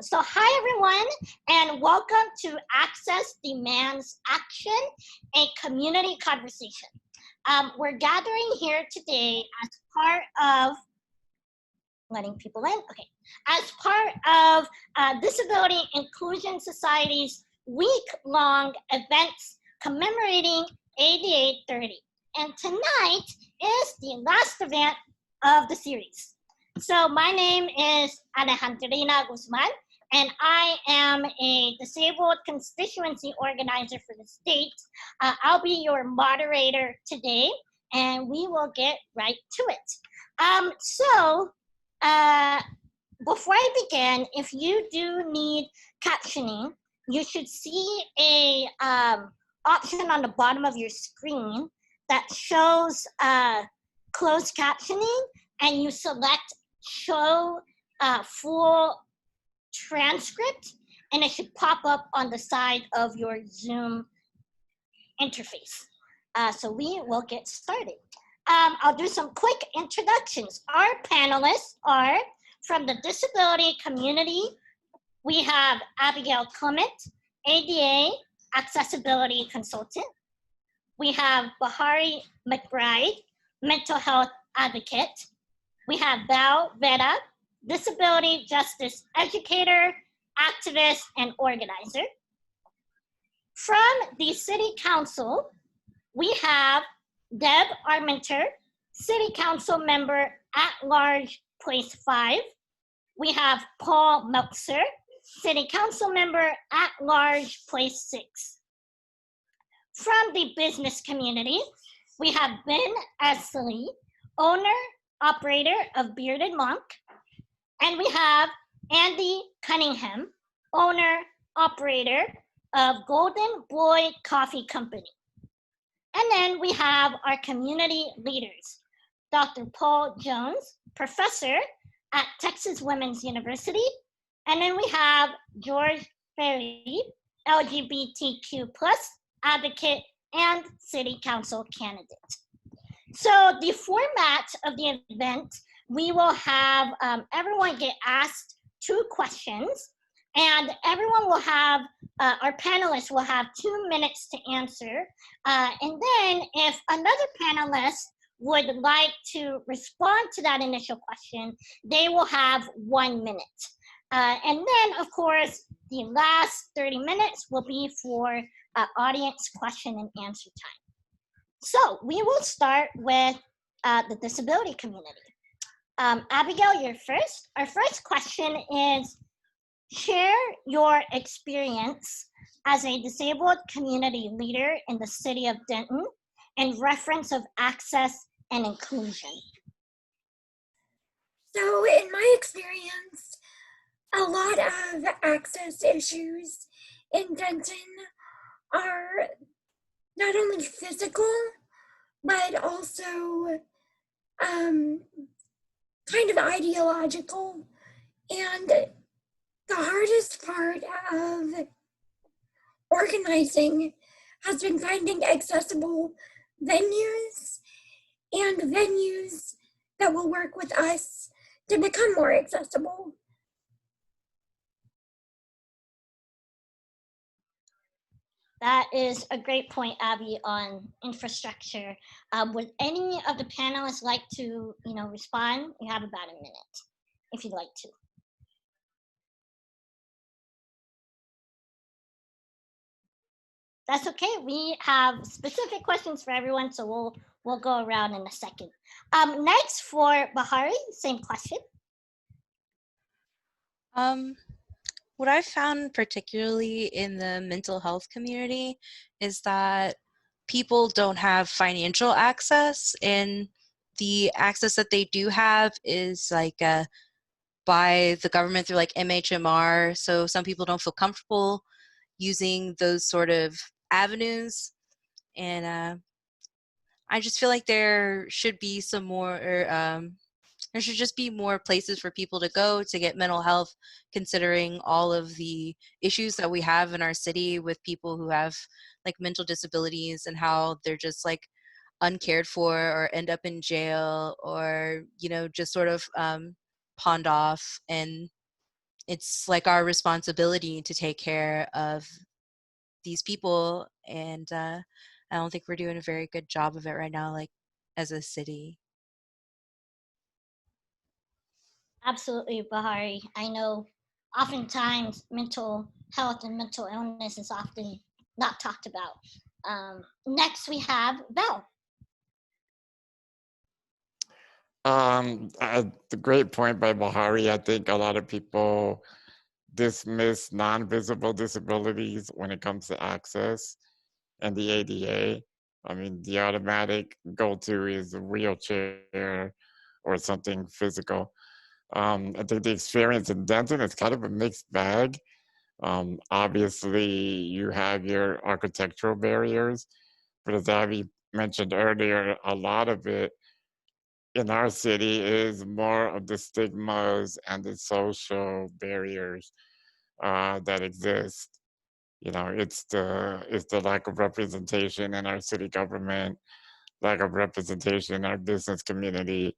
So hi everyone, and welcome to Access Demands Action, a community conversation. We're gathering here today as part of letting people in. Okay, as part of Disability Inclusion Society's week-long events commemorating ADA 30. And tonight is the last event of the series. So my name is Alejandrina Guzman, and I am a disabled constituency organizer for the state. I'll be your moderator today, and we will get right to it. Before I begin, if you do need captioning, you should see a option on the bottom of your screen that shows closed captioning, and you select show full transcript, and it should pop up on the side of your Zoom interface. So we will get started. I'll do some quick introductions. Our panelists are from the disability community. We have Abigail Clement, ADA accessibility consultant. We have Bahari McBride, mental health advocate. We have Val Veda, disability justice educator, activist, and organizer. From the City Council, we have Deb Armenter, City Council member at large, place 5. We have Paul Meltzer, City Council member at large, place 6. From the business community, we have Ben Astley, owner, operator of Bearded Monk. And we have Andy Cunningham, owner, operator of Golden Boy Coffee Company. And then we have our community leaders, Dr. Paul Jones, professor at Texas Women's University. And then we have George Ferry, LGBTQ+ advocate and city council candidate. So the format of the event, we will have everyone get asked 2 questions, and everyone will have, our panelists will have 2 minutes to answer. And then if another panelist would like to respond to that initial question, they will have 1 minute. And then, of course, the last 30 minutes will be for audience question and answer time. So we will start with the disability community. Abigail, you're first. Our first question is, share your experience as a disabled community leader in the city of Denton in reference of access and inclusion. So in my experience, a lot of access issues in Denton are not only physical, but also kind of ideological. And the hardest part of organizing has been finding accessible venues and venues that will work with us to become more accessible. That is a great point, Abby, on infrastructure. Would any of the panelists like to, respond? You have about a minute, if you'd like to. That's okay. We have specific questions for everyone, so we'll go around in a second. Next for Bahari, same question. What I've found particularly in the mental health community is that people don't have financial access, and the access that they do have is like by the government through like MHMR. So some people don't feel comfortable using those sort of avenues. And I just feel like there should be some more, there should just be more places for people to go to get mental health, considering all of the issues that we have in our city with people who have like mental disabilities and how they're just like uncared for or end up in jail or, just sort of pawned off. And it's like our responsibility to take care of these people, and I don't think we're doing a very good job of it right now, like as a city. Absolutely, Bahari. I know oftentimes mental health and mental illness is often not talked about. Next, we have Val. The great point by Bahari. I think a lot of people dismiss non-visible disabilities when it comes to access and the ADA. I mean, the automatic go-to is a wheelchair or something physical. I think the experience in Denton is kind of a mixed bag. Obviously, you have your architectural barriers, but as Abby mentioned earlier, a lot of it in our city is more of the stigmas and the social barriers that exist. You know, it's the lack of representation in our city government, lack of representation in our business community.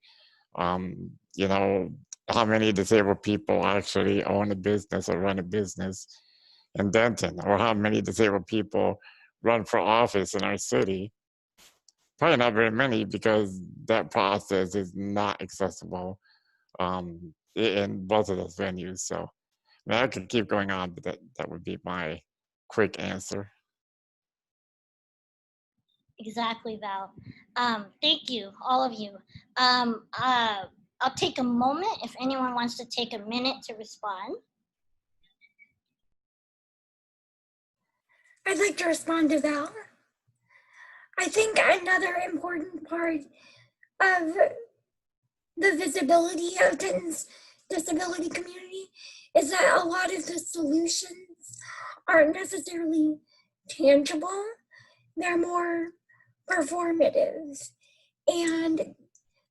You know, how many disabled people actually own a business or run a business in Denton, or how many disabled people run for office in our city? Probably not very many, because that process is not accessible in both of those venues. So, I mean, I could keep going on, but that would be my quick answer. Exactly, Val. Thank you, all of you. I'll take a moment if anyone wants to take a minute to respond. I'd like to respond to Val. I think another important part of the visibility of Denton's disability community is that a lot of the solutions aren't necessarily tangible. They're more performative. And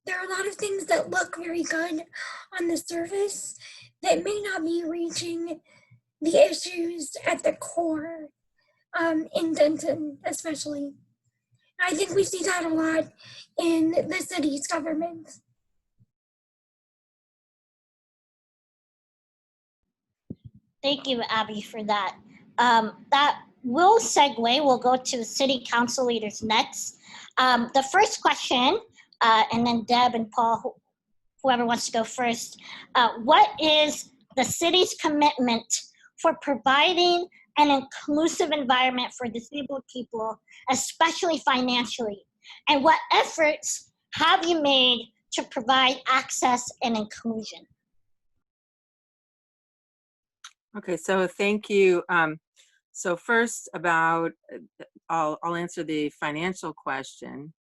there are a lot of things that look very good on the surface that may not be reaching the issues at the core, in Denton especially. I think we see that a lot in the city's government. Thank you, Abby, for that. That will segue. We'll go to city council leaders next. The first question, and then Deb and Paul, whoever wants to go first. What is the city's commitment for providing an inclusive environment for disabled people, especially financially? And what efforts have you made to provide access and inclusion? Okay, so thank you. So first about, I'll answer the financial question.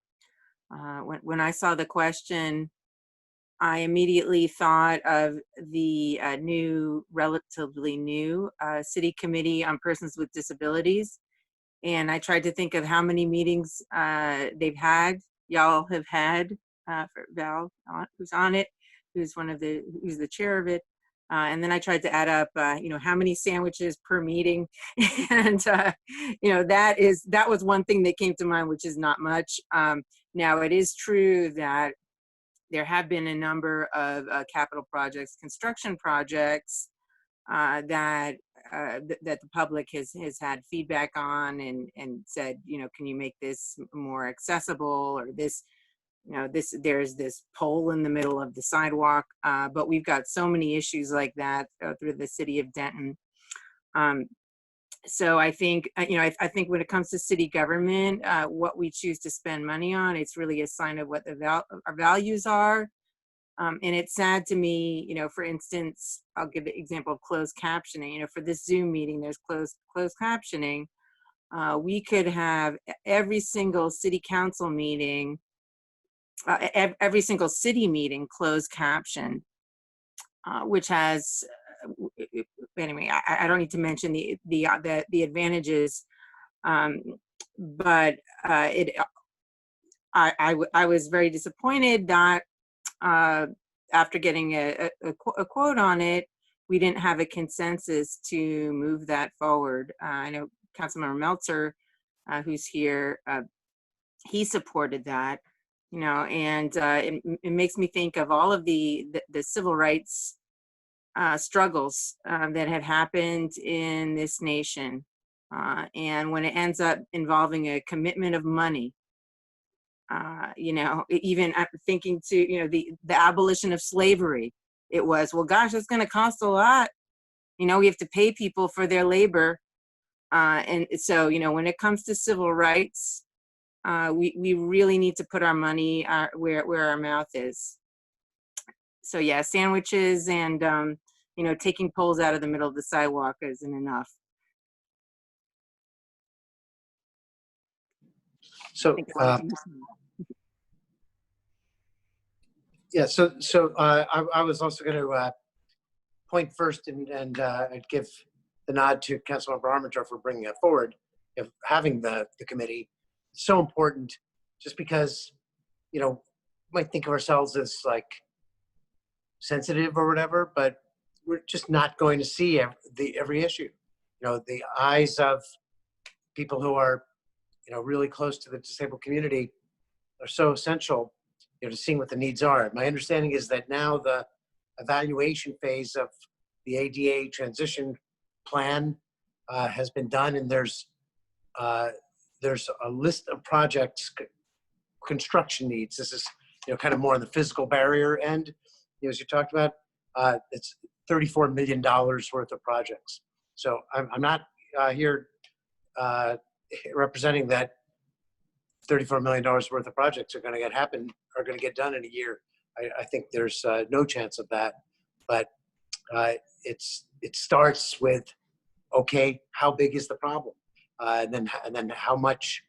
When I saw the question, I immediately thought of the relatively new City Committee on Persons with Disabilities. And I tried to think of how many meetings they've had, y'all have had, for Val, who's on it, who's the chair of it. And then I tried to add up, how many sandwiches per meeting. And, that was one thing that came to mind, which is not much. Now, it is true that there have been a number of capital projects, construction projects that the public has had feedback on and said, can you make this more accessible, or this, there's this pole in the middle of the sidewalk. But we've got so many issues like that through the city of Denton. So I think, I think when it comes to city government, what we choose to spend money on, it's really a sign of what our values are. And it's sad to me, for instance, I'll give the example of closed captioning. For this Zoom meeting, there's closed captioning. We could have every single city council meeting, every single city meeting closed caption, which has, anyway, I don't need to mention the advantages, but I was very disappointed that after getting a quote on it, we didn't have a consensus to move that forward. I know Councilmember Meltzer, who's here, he supported that, and it makes me think of all of the civil rights struggles that have happened in this nation. And when it ends up involving a commitment of money, even thinking to, the abolition of slavery, it was, well, gosh, that's going to cost a lot. We have to pay people for their labor. And so, when it comes to civil rights, we really need to put our money where our mouth is. So yeah, sandwiches and, taking poles out of the middle of the sidewalk isn't enough. So, yeah, I was also going to point first and give the nod to Councilmember Armitage for bringing it forward, of having the committee. It's so important, just because, we might think of ourselves as like sensitive or whatever, but we're just not going to see every issue. The eyes of people who are, really close to the disabled community are so essential, to seeing what the needs are. My understanding is that now the evaluation phase of the ADA transition plan has been done, and there's a list of projects, construction needs. This is, kind of more on the physical barrier end, as you talked about. It's $34 million worth of projects. So I'm not here representing that $34 million worth of projects are going to get done in a year. I think there's no chance of that. But it starts with, okay, how big is the problem, and then how much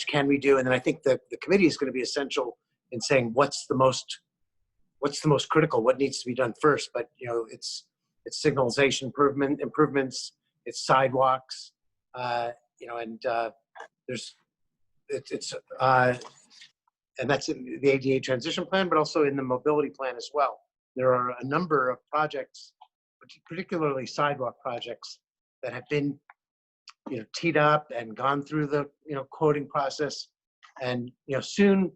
can we do? And then I think the committee is going to be essential in saying what's the most critical, what needs to be done first. But it's signalization improvements, it's sidewalks, and and that's in the ADA transition plan, but also in the mobility plan as well. There are a number of projects, particularly sidewalk projects, that have been, teed up and gone through the, quoting process. And, soon,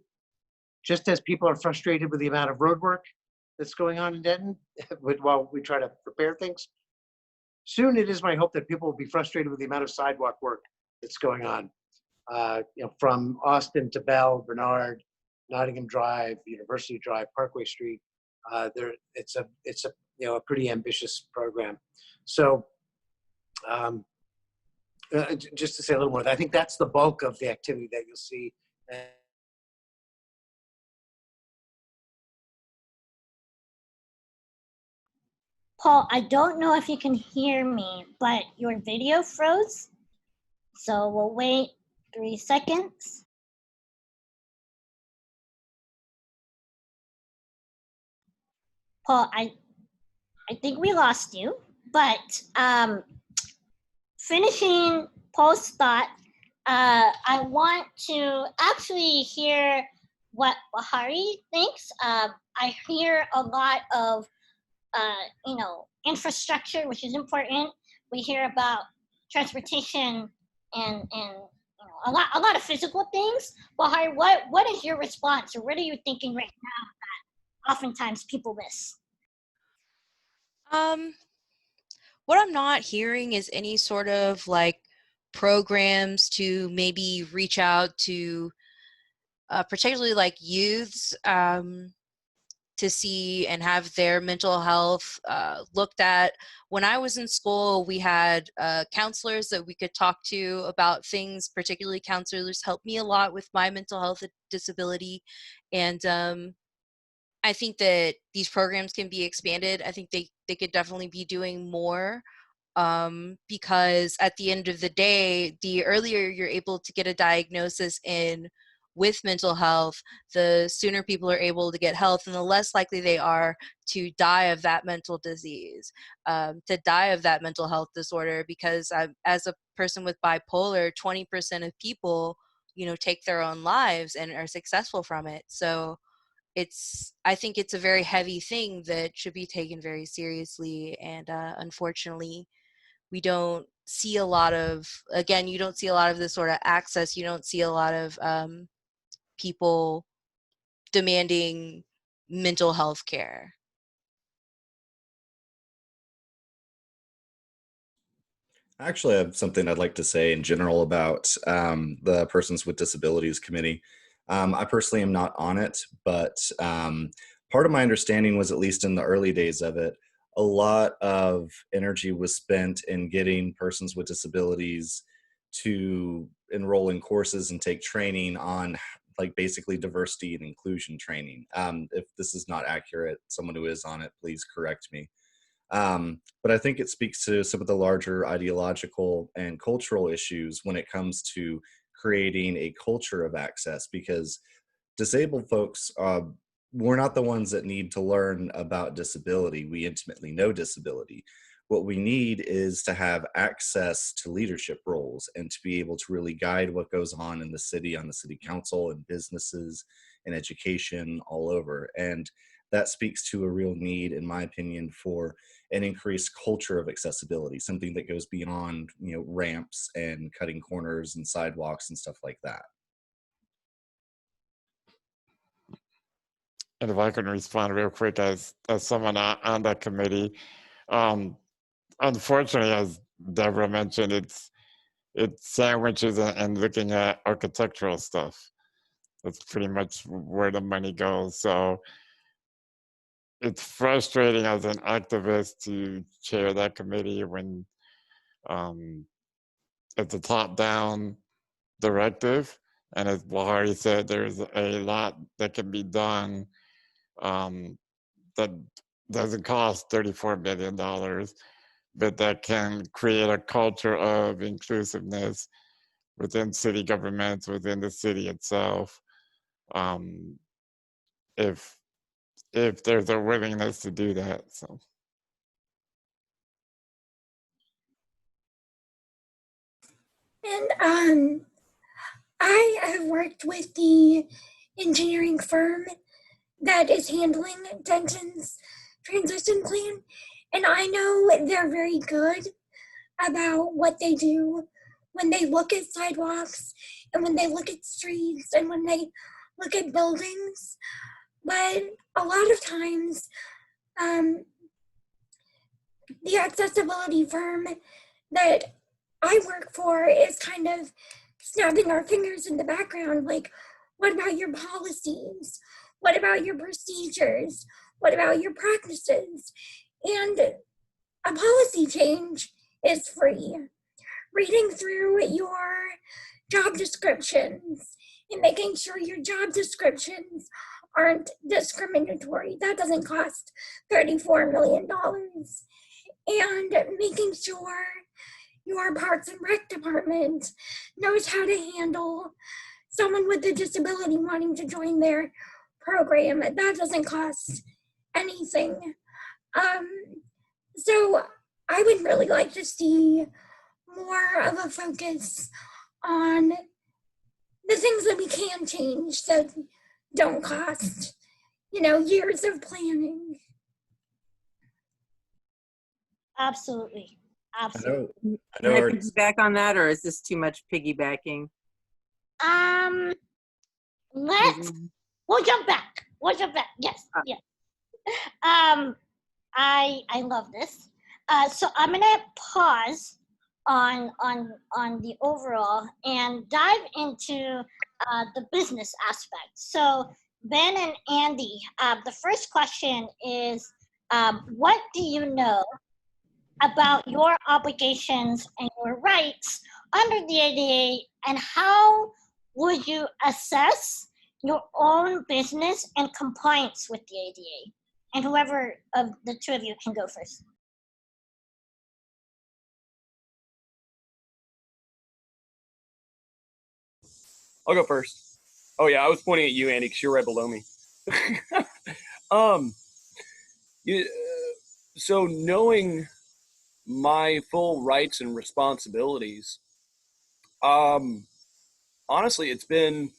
just as people are frustrated with the amount of road work that's going on in Denton, while we try to prepare things, soon it is my hope that people will be frustrated with the amount of sidewalk work that's going on. From Austin to Bell, Bernard, Nottingham Drive, University Drive, Parkway Street. It's a pretty ambitious program. So just to say a little more, I think that's the bulk of the activity that you'll see. Paul, I don't know if you can hear me, but your video froze. So we'll wait 3 seconds. Paul, I think we lost you, but finishing Paul's thought, I want to actually hear what Bahari thinks. I hear a lot of infrastructure, which is important. We hear about transportation and a lot of physical things. Bahari, what is your response, or what are you thinking right now that oftentimes people miss? What I'm not hearing is any sort of like programs to maybe reach out to particularly like youths to see and have their mental health looked at. When I was in school, we had counselors that we could talk to about things. Particularly counselors helped me a lot with my mental health disability. And I think that these programs can be expanded. I think they could definitely be doing more, because at the end of the day, the earlier you're able to get a diagnosis in with mental health, the sooner people are able to get health, and the less likely they are to die of that mental disease, to die of that mental health disorder. Because as a person with bipolar, 20% of people, take their own lives and are successful from it. So I think it's a very heavy thing that should be taken very seriously. And unfortunately, we don't see a lot of, again, you don't see a lot of this sort of access. You don't see a lot of people demanding mental health care. Actually, I have something I'd like to say in general about the Persons with Disabilities Committee. I personally am not on it, but part of my understanding was, at least in the early days of it, a lot of energy was spent in getting persons with disabilities to enroll in courses and take training on, like, basically diversity and inclusion training. If this is not accurate, someone who is on it, please correct me. But I think it speaks to some of the larger ideological and cultural issues when it comes to creating a culture of access, because disabled folks, we're not the ones that need to learn about disability. We intimately know disability. What we need is to have access to leadership roles and to be able to really guide what goes on in the city, on the city council, and businesses and education all over. And that speaks to a real need, in my opinion, for an increased culture of accessibility, something that goes beyond, ramps and cutting corners and sidewalks and stuff like that. And if I can respond real quick, as someone on that committee, unfortunately, as Deborah mentioned, it's sandwiches and looking at architectural stuff. That's pretty much where the money goes. So it's frustrating as an activist to chair that committee when it's a top-down directive. And as Bahari said, there's a lot that can be done that doesn't cost $34 million, but that can create a culture of inclusiveness within city governments, within the city itself. If there's a willingness to do that, so. And I have worked with the engineering firm that is handling Denton's transition plan, and I know they're very good about what they do when they look at sidewalks and when they look at streets and when they look at buildings. But a lot of times, the accessibility firm that I work for is kind of snapping our fingers in the background, like, what about your policies? What about your procedures? What about your practices? And a policy change is free. Reading through your job descriptions and making sure your job descriptions aren't discriminatory, that doesn't cost $34 million. And making sure your Parks and Rec department knows how to handle someone with a disability wanting to join their program, that doesn't cost anything. So I would really like to see more of a focus on the things that we can change that don't cost, years of planning. Absolutely. Absolutely. I Can know I our, piggyback on that, or is this too much piggybacking? We'll jump back. Yes, yes. I love this. So I'm gonna pause on the overall and dive into the business aspect. So Ben and Andy, the first question is, what do you know about your obligations and your rights under the ADA, and how would you assess your own business and compliance with the ADA? And whoever of the two of you can go first. I'll go first. Oh yeah, I was pointing at you, Andy, because you're right below me. So knowing my full rights and responsibilities, honestly, it's been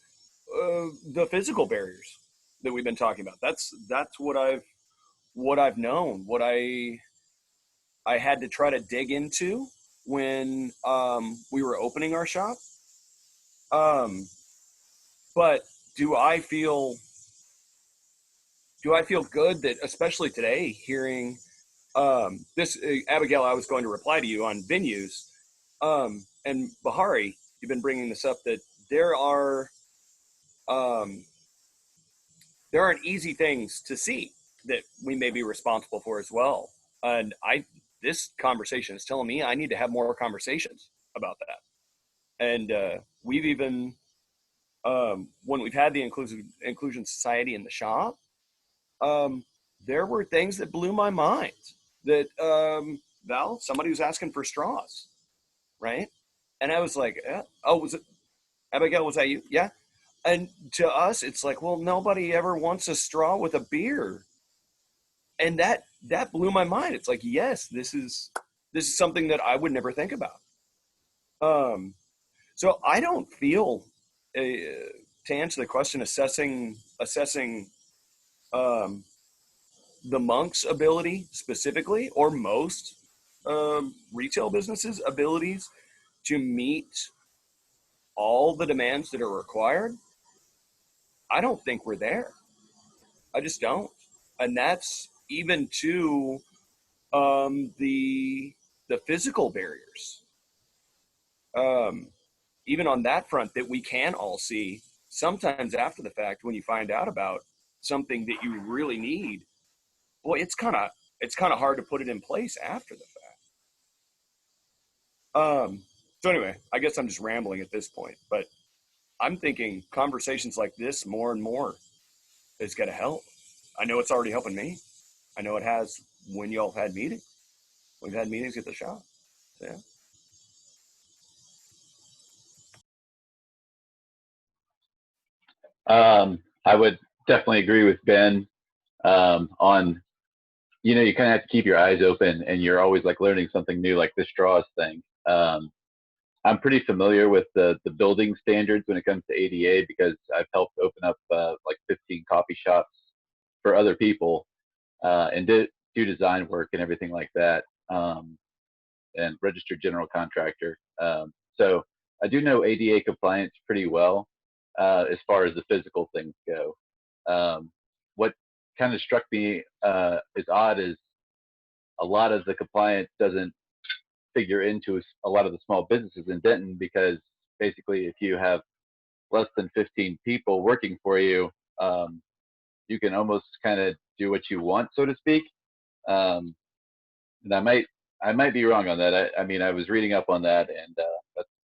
the physical barriers that we've been talking about. That's what I've known, what I had to try to dig into when we were opening our shop. But do I feel good that, especially today, hearing this, Abigail, I was going to reply to you on venues. and Bahari, you've been bringing this up, that there aren't easy things to see that we may be responsible for as well. And this conversation is telling me I need to have more conversations about that. And we've even, when we've had the Inclusion Society in the shop, there were things that blew my mind. That Val, somebody was asking for straws, right? And I was like, oh, was it Abigail? Was that you? Yeah. And to us, it's like, well, nobody ever wants a straw with a beer. And that blew my mind. It's like, yes, this is something that I would never think about. So I don't feel, to answer the question, assessing the Monk's ability specifically, or most retail businesses' abilities to meet all the demands that are required. I don't think we're there. I just don't. And that's even to the physical barriers. Even on that front, that we can all see sometimes after the fact, when you find out about something that you really need, boy, it's kind of hard to put it in place after the fact. So anyway, I guess I'm just rambling at this point, but I'm thinking conversations like this more and more is going to help. I know it's already helping me. I know it has when y'all have had meetings. We've had meetings at the shop. So, yeah. I would definitely agree with Ben on, you kind of have to keep your eyes open, and you're always like learning something new, like the straws thing. I'm pretty familiar with the building standards when it comes to ADA, because I've helped open up like 15 coffee shops for other people and do design work and everything like that, and registered general contractor. So I do know ADA compliance pretty well as far as the physical things go. What kind of struck me as odd is a lot of the compliance doesn't figure into a lot of the small businesses in Denton, because basically if you have less than 15 people working for you, you can almost kind of do what you want, so to speak. And I might be wrong on that. I mean, I was reading up on that, and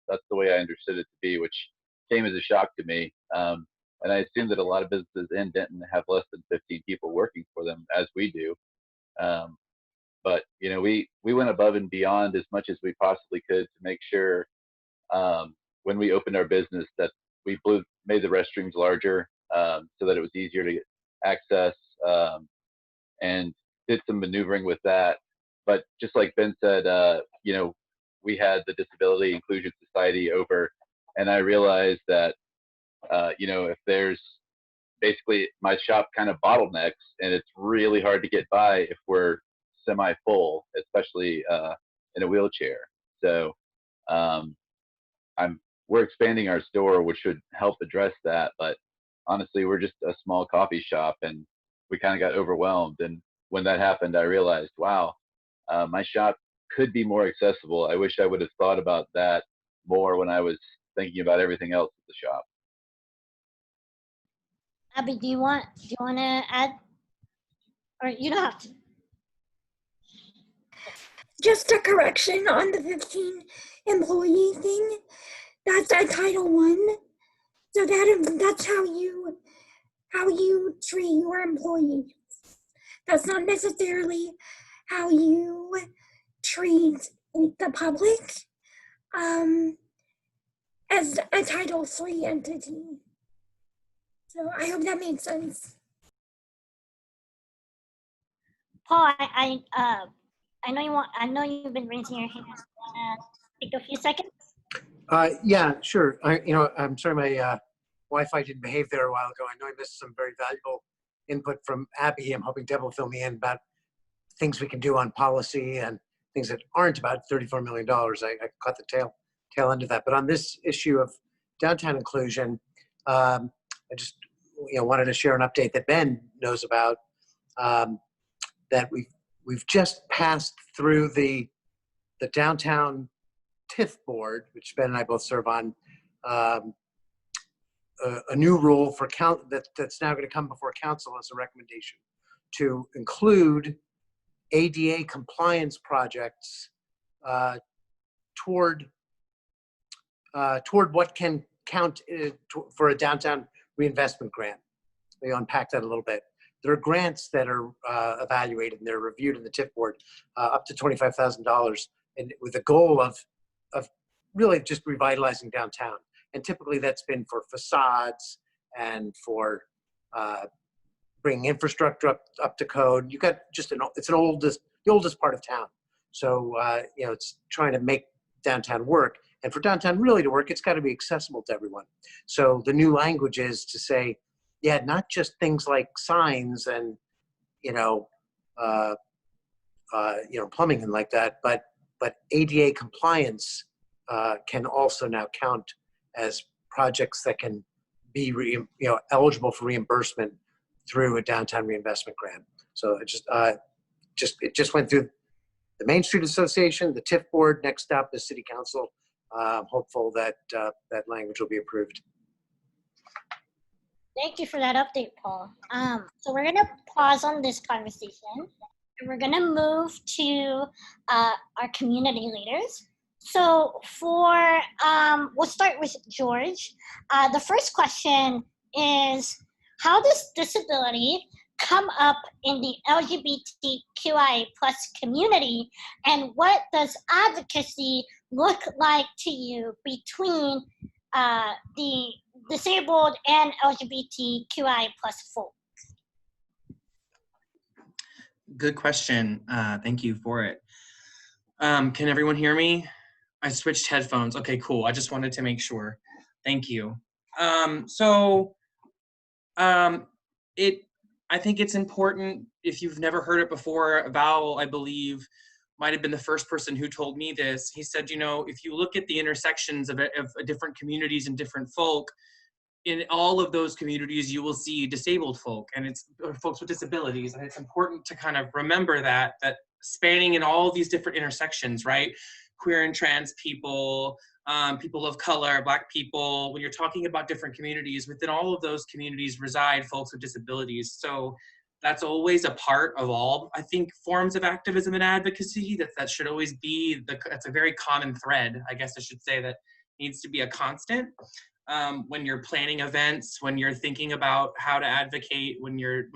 that's the way I understood it to be, which came as a shock to me. And I assume that a lot of businesses in Denton have less than 15 people working for them, as we do. But we went above and beyond as much as we possibly could to make sure when we opened our business that we made the restrooms larger so that it was easier to get access, and did some maneuvering with that. But just like Ben said, we had the Disability Inclusion Society over, and I realized that if there's basically my shop kind of bottlenecks, and it's really hard to get by if we're semi-full, especially in a wheelchair. So we're expanding our store, which should help address that. But honestly, we're just a small coffee shop, and we kind of got overwhelmed. And when that happened, I realized, wow, my shop could be more accessible. I wish I would have thought about that more when I was thinking about everything else at the shop. Abby, do you want to add, or you don't have to? Just a correction on the 15 employee thing. That's a Title I. So that's how you treat your employees. That's not necessarily how you treat the public as a Title III entity. So I hope that makes sense. Paul, I know you've been raising your hand. Take a few seconds. Yeah, sure. I'm sorry my Wi-Fi didn't behave there a while ago. I know I missed some very valuable input from Abby. I'm hoping Deb will fill me in about things we can do on policy and things that aren't about $34 million. I caught the tail end of that. But on this issue of downtown inclusion, I just wanted to share an update that Ben knows about, that we've just passed through the downtown TIF board, which Ben and I both serve on, a new rule for that's now going to come before council as a recommendation to include ADA compliance projects toward what can count for a downtown reinvestment grant. Let me unpack that a little bit. There are grants that are evaluated and they're reviewed in the TIF board up to $25,000, and with the goal of really just revitalizing downtown. And typically that's been for facades and for bringing infrastructure up to code. You got just it's the oldest part of town. So it's trying to make downtown work. And for downtown really to work, it's got to be accessible to everyone. So the new language is to say, yeah, not just things like signs and plumbing and like that, but ADA compliance can also now count as projects that can be eligible for reimbursement through a downtown reinvestment grant. So it just went through the Main Street Association, the TIF board. Next up is City Council. I'm hopeful that that language will be approved. Thank you for that update, Paul. So we're gonna pause on this conversation and we're gonna move to our community leaders. So we'll start with George. The first question is, how does disability come up in the LGBTQI+ community, and what does advocacy look like to you between the disabled and LGBTQI+ folk? Good question. Thank you for it. Can everyone hear me? I switched headphones. Okay, cool. I just wanted to make sure. Thank you. I think it's important, if you've never heard it before, Val, I believe, might have been the first person who told me this. He said, if you look at the intersections of different communities and different folk, in all of those communities, you will see disabled folk and it's folks with disabilities. And it's important to kind of remember that spanning in all these different intersections, right? Queer and trans people, people of color, Black people, when you're talking about different communities, within all of those communities reside folks with disabilities. So that's always a part of all, I think, forms of activism and advocacy. That should always be, that's a very common thread, I guess I should say, that needs to be a constant. When you're planning events, when you're thinking about how to advocate, when you're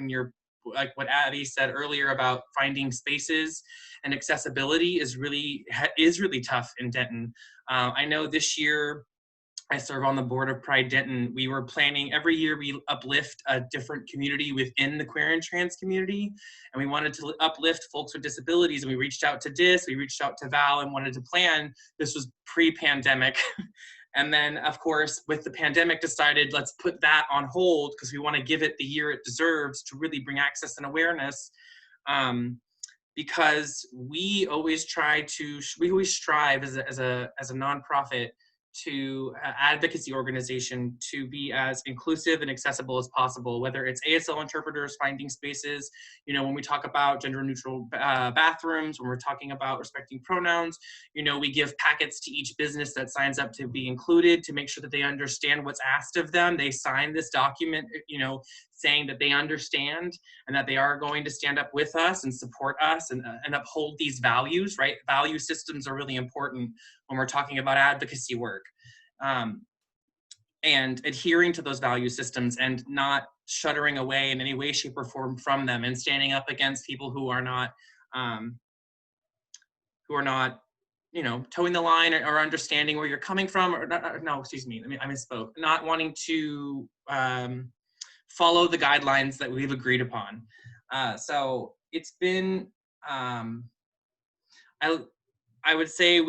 like what Abby said earlier about finding spaces and accessibility is really tough in Denton. I know this year I serve on the board of Pride Denton. We were planning, every year we uplift a different community within the queer and trans community. And we wanted to uplift folks with disabilities. And we reached out to DIS, we reached out to Val and wanted to plan. This was pre-pandemic. And then, of course, with the pandemic, decided let's put that on hold because we want to give it the year it deserves to really bring access and awareness. Because we always strive as a nonprofit to advocacy organization to be as inclusive and accessible as possible, whether it's ASL interpreters finding spaces, when we talk about gender neutral bathrooms, when we're talking about respecting pronouns, we give packets to each business that signs up to be included to make sure that they understand what's asked of them. They sign this document, saying that they understand and that they are going to stand up with us and support us and uphold these values, right? Value systems are really important when we're talking about advocacy work. And adhering to those value systems and not shuddering away in any way, shape, or form from them, and standing up against people who are not towing the line or understanding where you're coming from, or no, excuse me, I misspoke. Not wanting to follow the guidelines that we've agreed upon. So it's been, I would say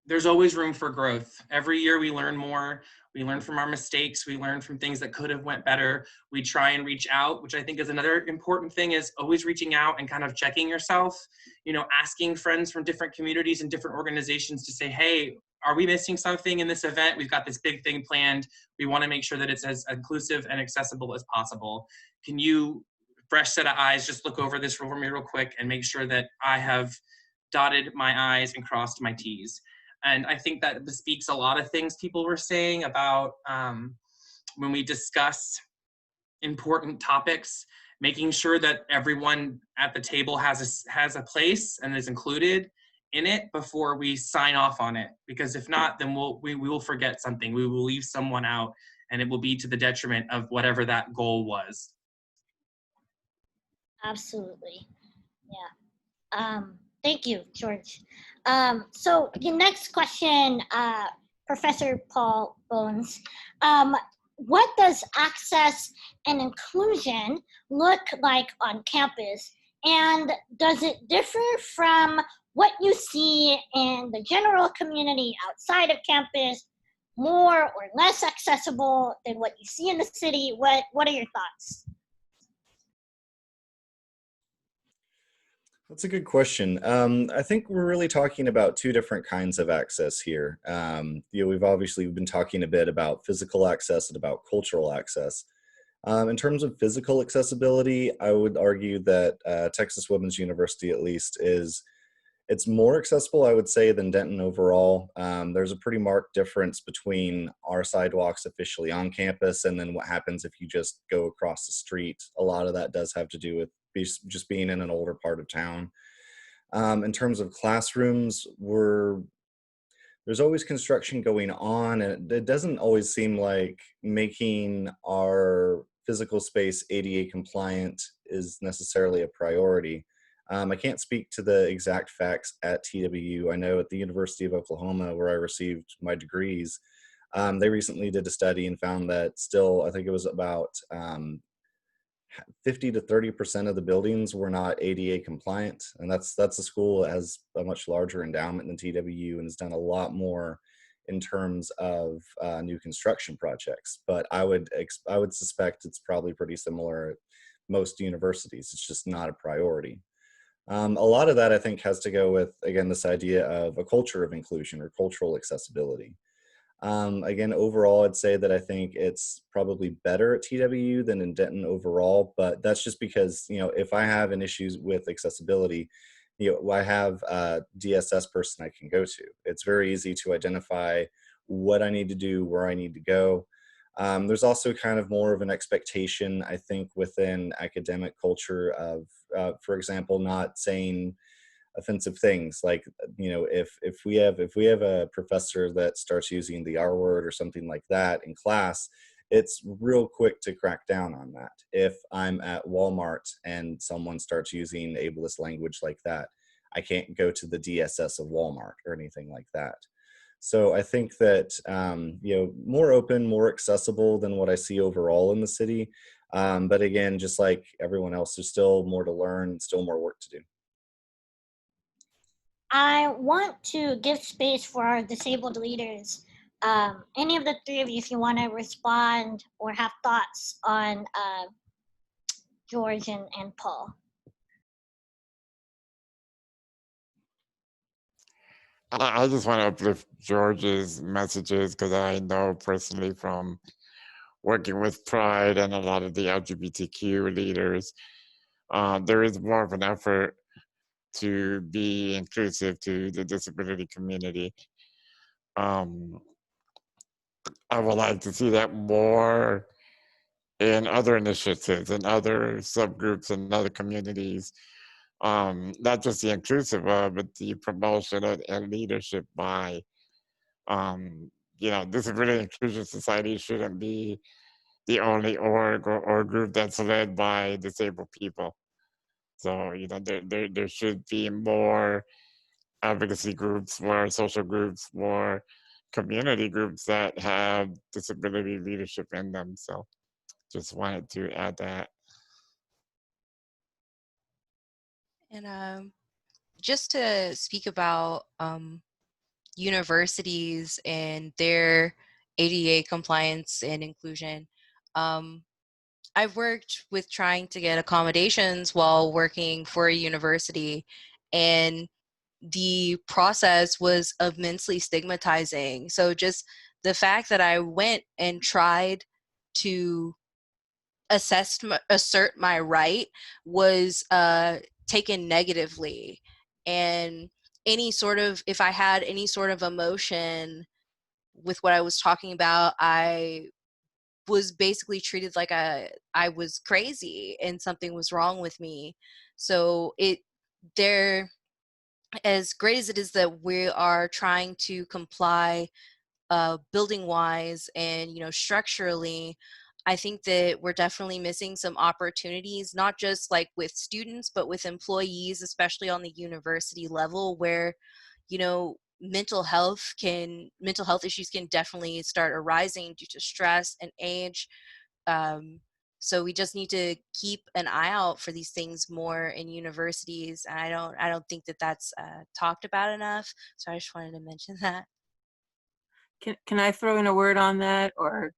there's always room for growth. Every year we learn more. We learn from our mistakes. We learn from things that could have went better. We try and reach out, which I think is another important thing, is always reaching out and kind of checking yourself, asking friends from different communities and different organizations to say, hey, are we missing something in this event? We've got this big thing planned. We want to make sure that it's as inclusive and accessible as possible. Can you, fresh set of eyes, just look over this for me real quick and make sure that I have dotted my I's and crossed my T's? And I think that bespeaks a lot of things people were saying about when we discuss important topics, making sure that everyone at the table has a place and is included in it before we sign off on it. Because if not, then we will forget something. We will leave someone out, and it will be to the detriment of whatever that goal was. Absolutely. Yeah. Thank you, George. So the next question, Professor Paul Bones, what does access and inclusion look like on campus? And does it differ from what you see in the general community outside of campus, more or less accessible than what you see in the city? What are your thoughts? That's a good question. I think we're really talking about two different kinds of access here. We've obviously been talking a bit about physical access and about cultural access. In terms of physical accessibility, I would argue that Texas Women's University, at least, it's more accessible, I would say, than Denton overall. There's a pretty marked difference between our sidewalks officially on campus and then what happens if you just go across the street. A lot of that does have to do with just being in an older part of town. In terms of classrooms, there's always construction going on, and it doesn't always seem like making our physical space ADA compliant is necessarily a priority. I can't speak to the exact facts at TWU. I know at the University of Oklahoma, where I received my degrees, they recently did a study and found that still, I think it was about 50 to 30% of the buildings were not ADA compliant. And that's a school that has a much larger endowment than TWU and has done a lot more in terms of new construction projects. But I would suspect it's probably pretty similar at most universities. It's just not a priority. A lot of that, I think, has to go with, again, this idea of a culture of inclusion or cultural accessibility. Again, overall, I'd say that I think it's probably better at TWU than in Denton overall, but that's just because, if I have an issue with accessibility, I have a DSS person I can go to. It's very easy to identify what I need to do, where I need to go. There's also kind of more of an expectation, I think, within academic culture of, for example, not saying offensive things like, if we have a professor that starts using the R word or something like that in class, it's real quick to crack down on that. If I'm at Walmart and someone starts using ableist language like that, I can't go to the DSS of Walmart or anything like that. So I think that, more open, more accessible than what I see overall in the city. But again, just like everyone else, there's still more to learn, still more work to do. I want to give space for our disabled leaders. Any of the three of you, if you want to respond or have thoughts on George and Paul. I just want to uplift George's messages because I know personally from working with Pride and a lot of the LGBTQ leaders, there is more of an effort to be inclusive to the disability community. I would like to see that more in other initiatives and other subgroups and other communities. Not just the inclusive of, but the promotion and leadership by, Disability Inclusion Society shouldn't be the only org or group that's led by disabled people. So, there should be more advocacy groups, more social groups, more community groups that have disability leadership in them. So just wanted to add that. And just to speak about universities and their ADA compliance and inclusion, I've worked with trying to get accommodations while working for a university, and the process was immensely stigmatizing. So just the fact that I went and tried to assert my right was taken negatively. And if I had any sort of emotion with what I was talking about, I was basically treated like I was crazy and something was wrong with me. So as great as it is that we are trying to comply building wise and structurally, I think that we're definitely missing some opportunities, not just like with students but with employees, especially on the university level, where mental health issues can definitely start arising due to stress and age. So we just need to keep an eye out for these things more in universities. And I don't think that that's talked about enough. So I just wanted to mention that. Can I throw in a word on that, or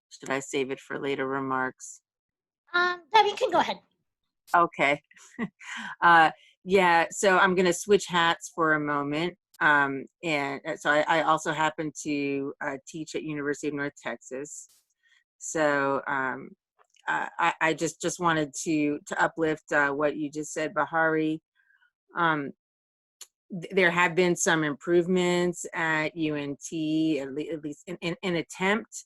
should I save it for later remarks? Debbie, you can go ahead. Okay. Yeah, so I'm going to switch hats for a moment. And so I also happen to teach at University of North Texas. So I just wanted to uplift what you just said, Bahari. There have been some improvements at UNT, at least in an attempt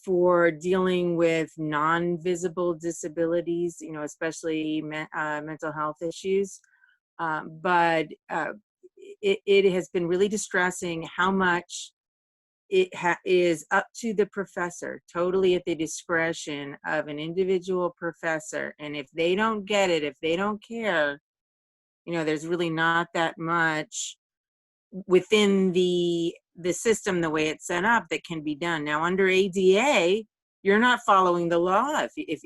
for dealing with non-visible disabilities, especially mental health issues. But it has been really distressing how much it is up to the professor, totally at the discretion of an individual professor. And if they don't get it, if they don't care, there's really not that much within the system, the way it's set up, that can be done. Now, under ADA, you're not following the law if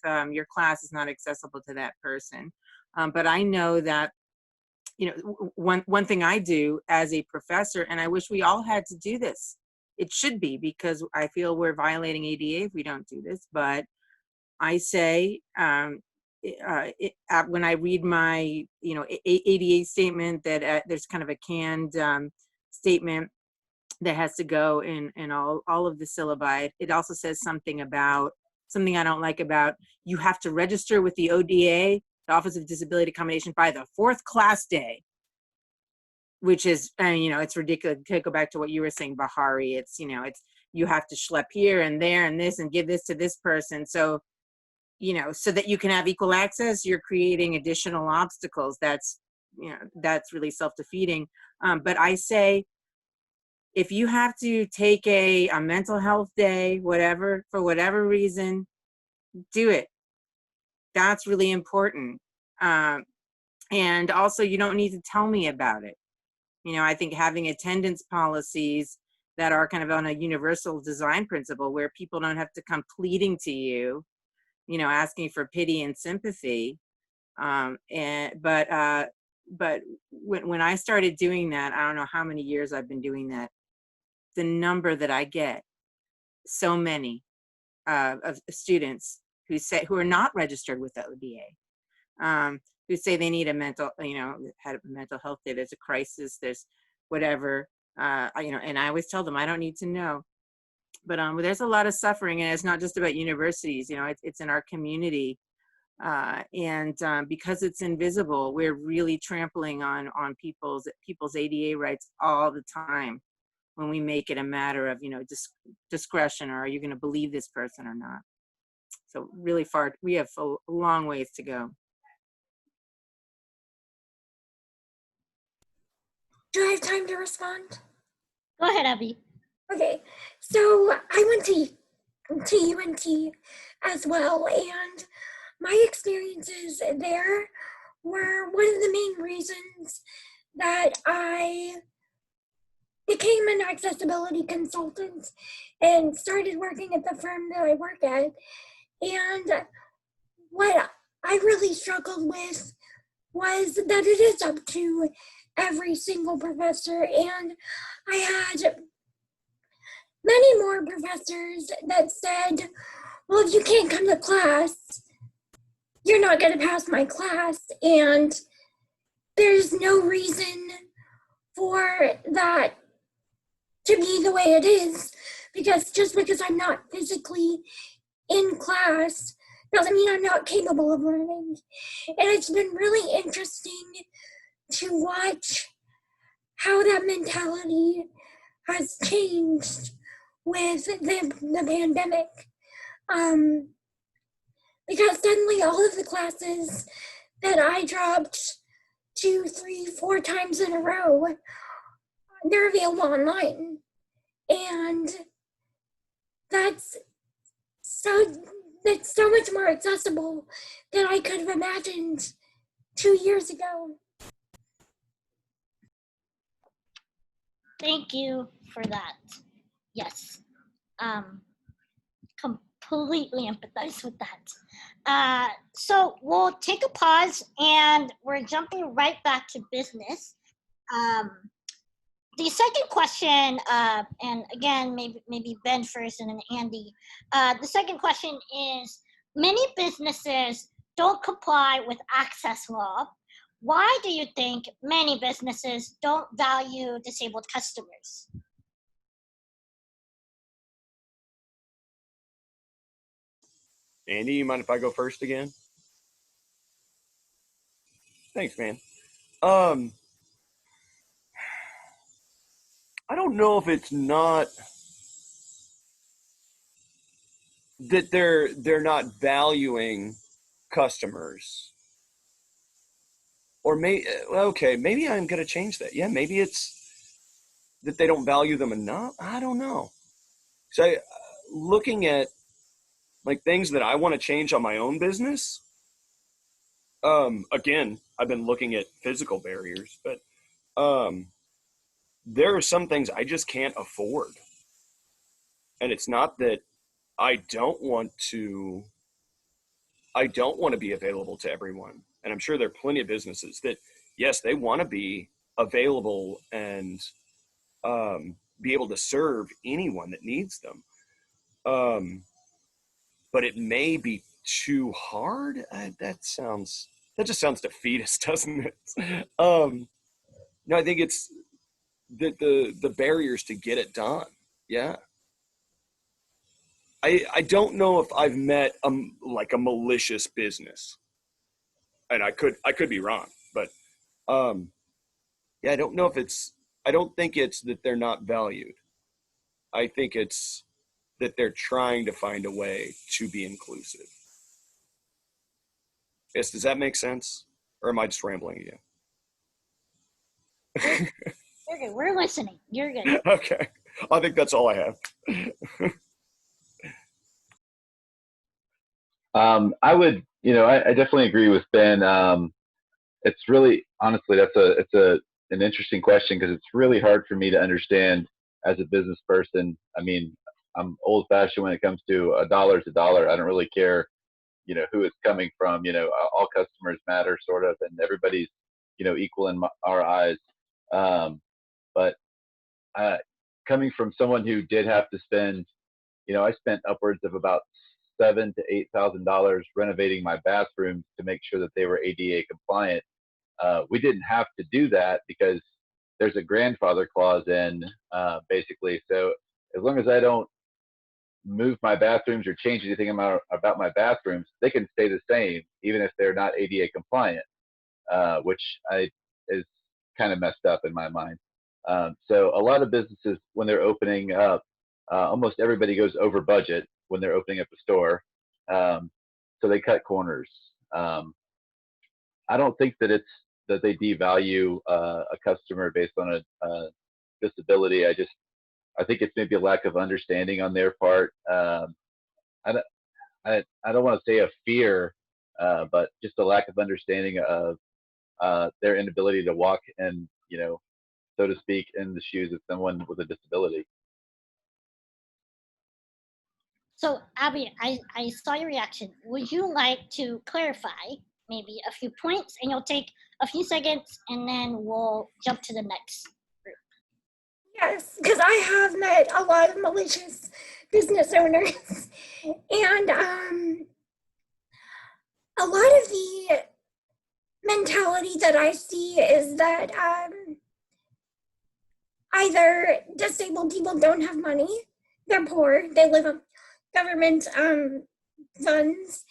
your class is not accessible to that person. But I know that one thing I do as a professor, and I wish we all had to do this. It should be, because I feel we're violating ADA if we don't do this. But I say, when I read my ADA statement, that there's kind of a canned statement that has to go in all of the syllabi. It also says something I don't like about, you have to register with the ODA, the Office of Disability Accommodation, by the 4th class day, which is, it's ridiculous. To go back to what you were saying, Bahari, it's you have to schlep here and there and this and give this to this person. So, so that you can have equal access, you're creating additional obstacles. That's really self-defeating. But I say, if you have to take a mental health day, whatever, for whatever reason, do it. That's really important. And also, you don't need to tell me about it. I think having attendance policies that are kind of on a universal design principle, where people don't have to come pleading to you, asking for pity and sympathy. But when I started doing that, I don't know how many years I've been doing that, the number that I get, so many of students who are not registered with the ODA, who say they need a mental health day, there's a crisis, there's whatever, and I always tell them, I don't need to know. But there's a lot of suffering, and it's not just about universities, it's in our community. And because it's invisible, we're really trampling on people's ADA rights all the time when we make it a matter of, discretion, or are you going to believe this person or not? So really we have a long ways to go. Do I have time to respond? Go ahead, Abby. Okay, so I went to UNT as well, and my experiences there were one of the main reasons that I became an accessibility consultant and started working at the firm that I work at. And what I really struggled with was that it is up to every single professor, and I had many more professors that said, well, if you can't come to class, you're not going to pass my class, and there's no reason for that to be the way it is, because just because I'm not physically in class doesn't mean I'm not capable of learning. And it's been really interesting to watch how that mentality has changed with the pandemic. Because suddenly all of the classes that I dropped 2, 3, 4 times in a row, they're available online. And that's so much more accessible than I could have imagined 2 years ago. Thank you for that. Yes. Completely empathize with that. So we'll take a pause and we're jumping right back to business. The second question, and again, maybe Ben first and then Andy. The second question is, many businesses don't comply with access law. Why do you think many businesses don't value disabled customers? Andy, you mind if I go first again? Thanks, man. I don't know if it's not that they're not valuing customers, or maybe I'm gonna change that. Yeah, maybe it's that they don't value them enough. I don't know. So looking at like things that I want to change on my own business. Again, I've been looking at physical barriers, but there are some things I just can't afford. And it's not that I don't want to be available to everyone. And I'm sure there are plenty of businesses that, yes, they want to be available and be able to serve anyone that needs them. But it may be too hard. That just sounds defeatist, doesn't it? No, I think it's the barriers to get it done. Yeah. I don't know if I've met like a malicious business, and I could be wrong, but yeah, I don't know if I don't think it's that they're not valued. I think it's that they're trying to find a way to be inclusive. Yes, does that make sense? Or am I just rambling again? You're good. We're listening. You're good. Okay. I think that's all I have. I would, I definitely agree with Ben. It's really, honestly, it's an interesting question because it's really hard for me to understand as a business person. I mean, I'm old fashioned when it comes to a dollar's a dollar. I don't really care, who it's coming from. All customers matter, sort of, and everybody's, equal in our eyes. But coming from someone who did have to spend, I spent upwards of about $7,000 to $8,000 renovating my bathrooms to make sure that they were ADA compliant. We didn't have to do that because there's a grandfather clause in, basically. So as long as I don't move my bathrooms or change anything about my bathrooms, they can stay the same, even if they're not ADA compliant, which is kind of messed up in my mind. So a lot of businesses, when they're opening up, almost everybody goes over budget when they're opening up a store. So they cut corners. I don't think that that they devalue a customer based on a disability. I think it's maybe a lack of understanding on their part. I don't want to say a fear, but just a lack of understanding of their inability to walk and, so to speak, in the shoes of someone with a disability. So, Abby, I saw your reaction. Would you like to clarify maybe a few points? And you'll take a few seconds and then we'll jump to the next group. Yes, because I have met a lot of malicious business owners. And a lot of the mentality that I see is that either disabled people don't have money, they're poor, they live on government funds,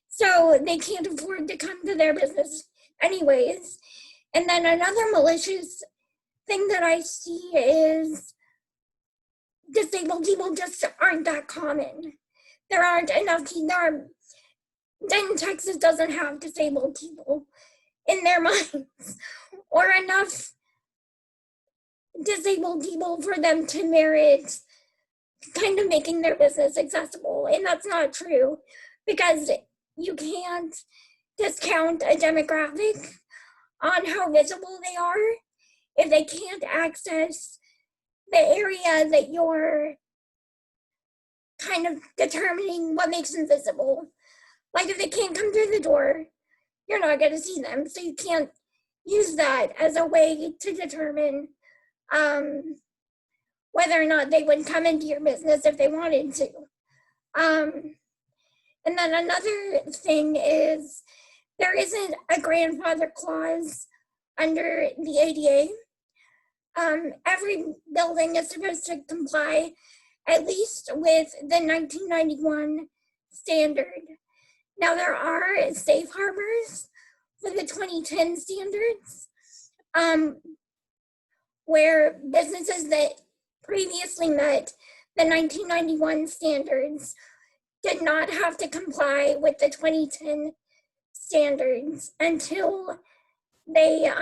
so they can't afford to come to their business anyways. And then another malicious thing that I see is disabled people just aren't that common. There aren't enough, Denton, Texas doesn't have disabled people in their minds or enough disabled people for them to merit kind of making their business accessible. And that's not true, because you can't discount a demographic on how visible they are if they can't access the area that you're kind of determining what makes them visible. Like if they can't come through the door, you're not going to see them. So you can't use that as a way to determine whether or not they would come into your business if they wanted to. And then another thing is there isn't a grandfather clause under the ADA. Every building is supposed to comply at least with the 1991 standard. Now there are safe harbors for the 2010 standards, where businesses that previously met the 1991 standards did not have to comply with the 2010 standards until they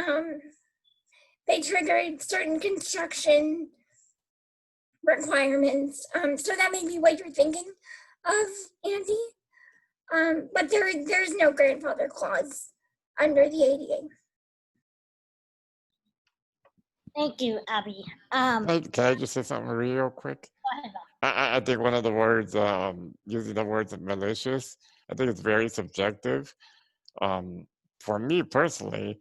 triggered certain construction requirements. So that may be what you're thinking of, Andy. But there's no grandfather clause under the ADA. Thank you, Abby. Can I just say something real quick? Go ahead, I think one of the words, using the words malicious, I think it's very subjective. For me personally,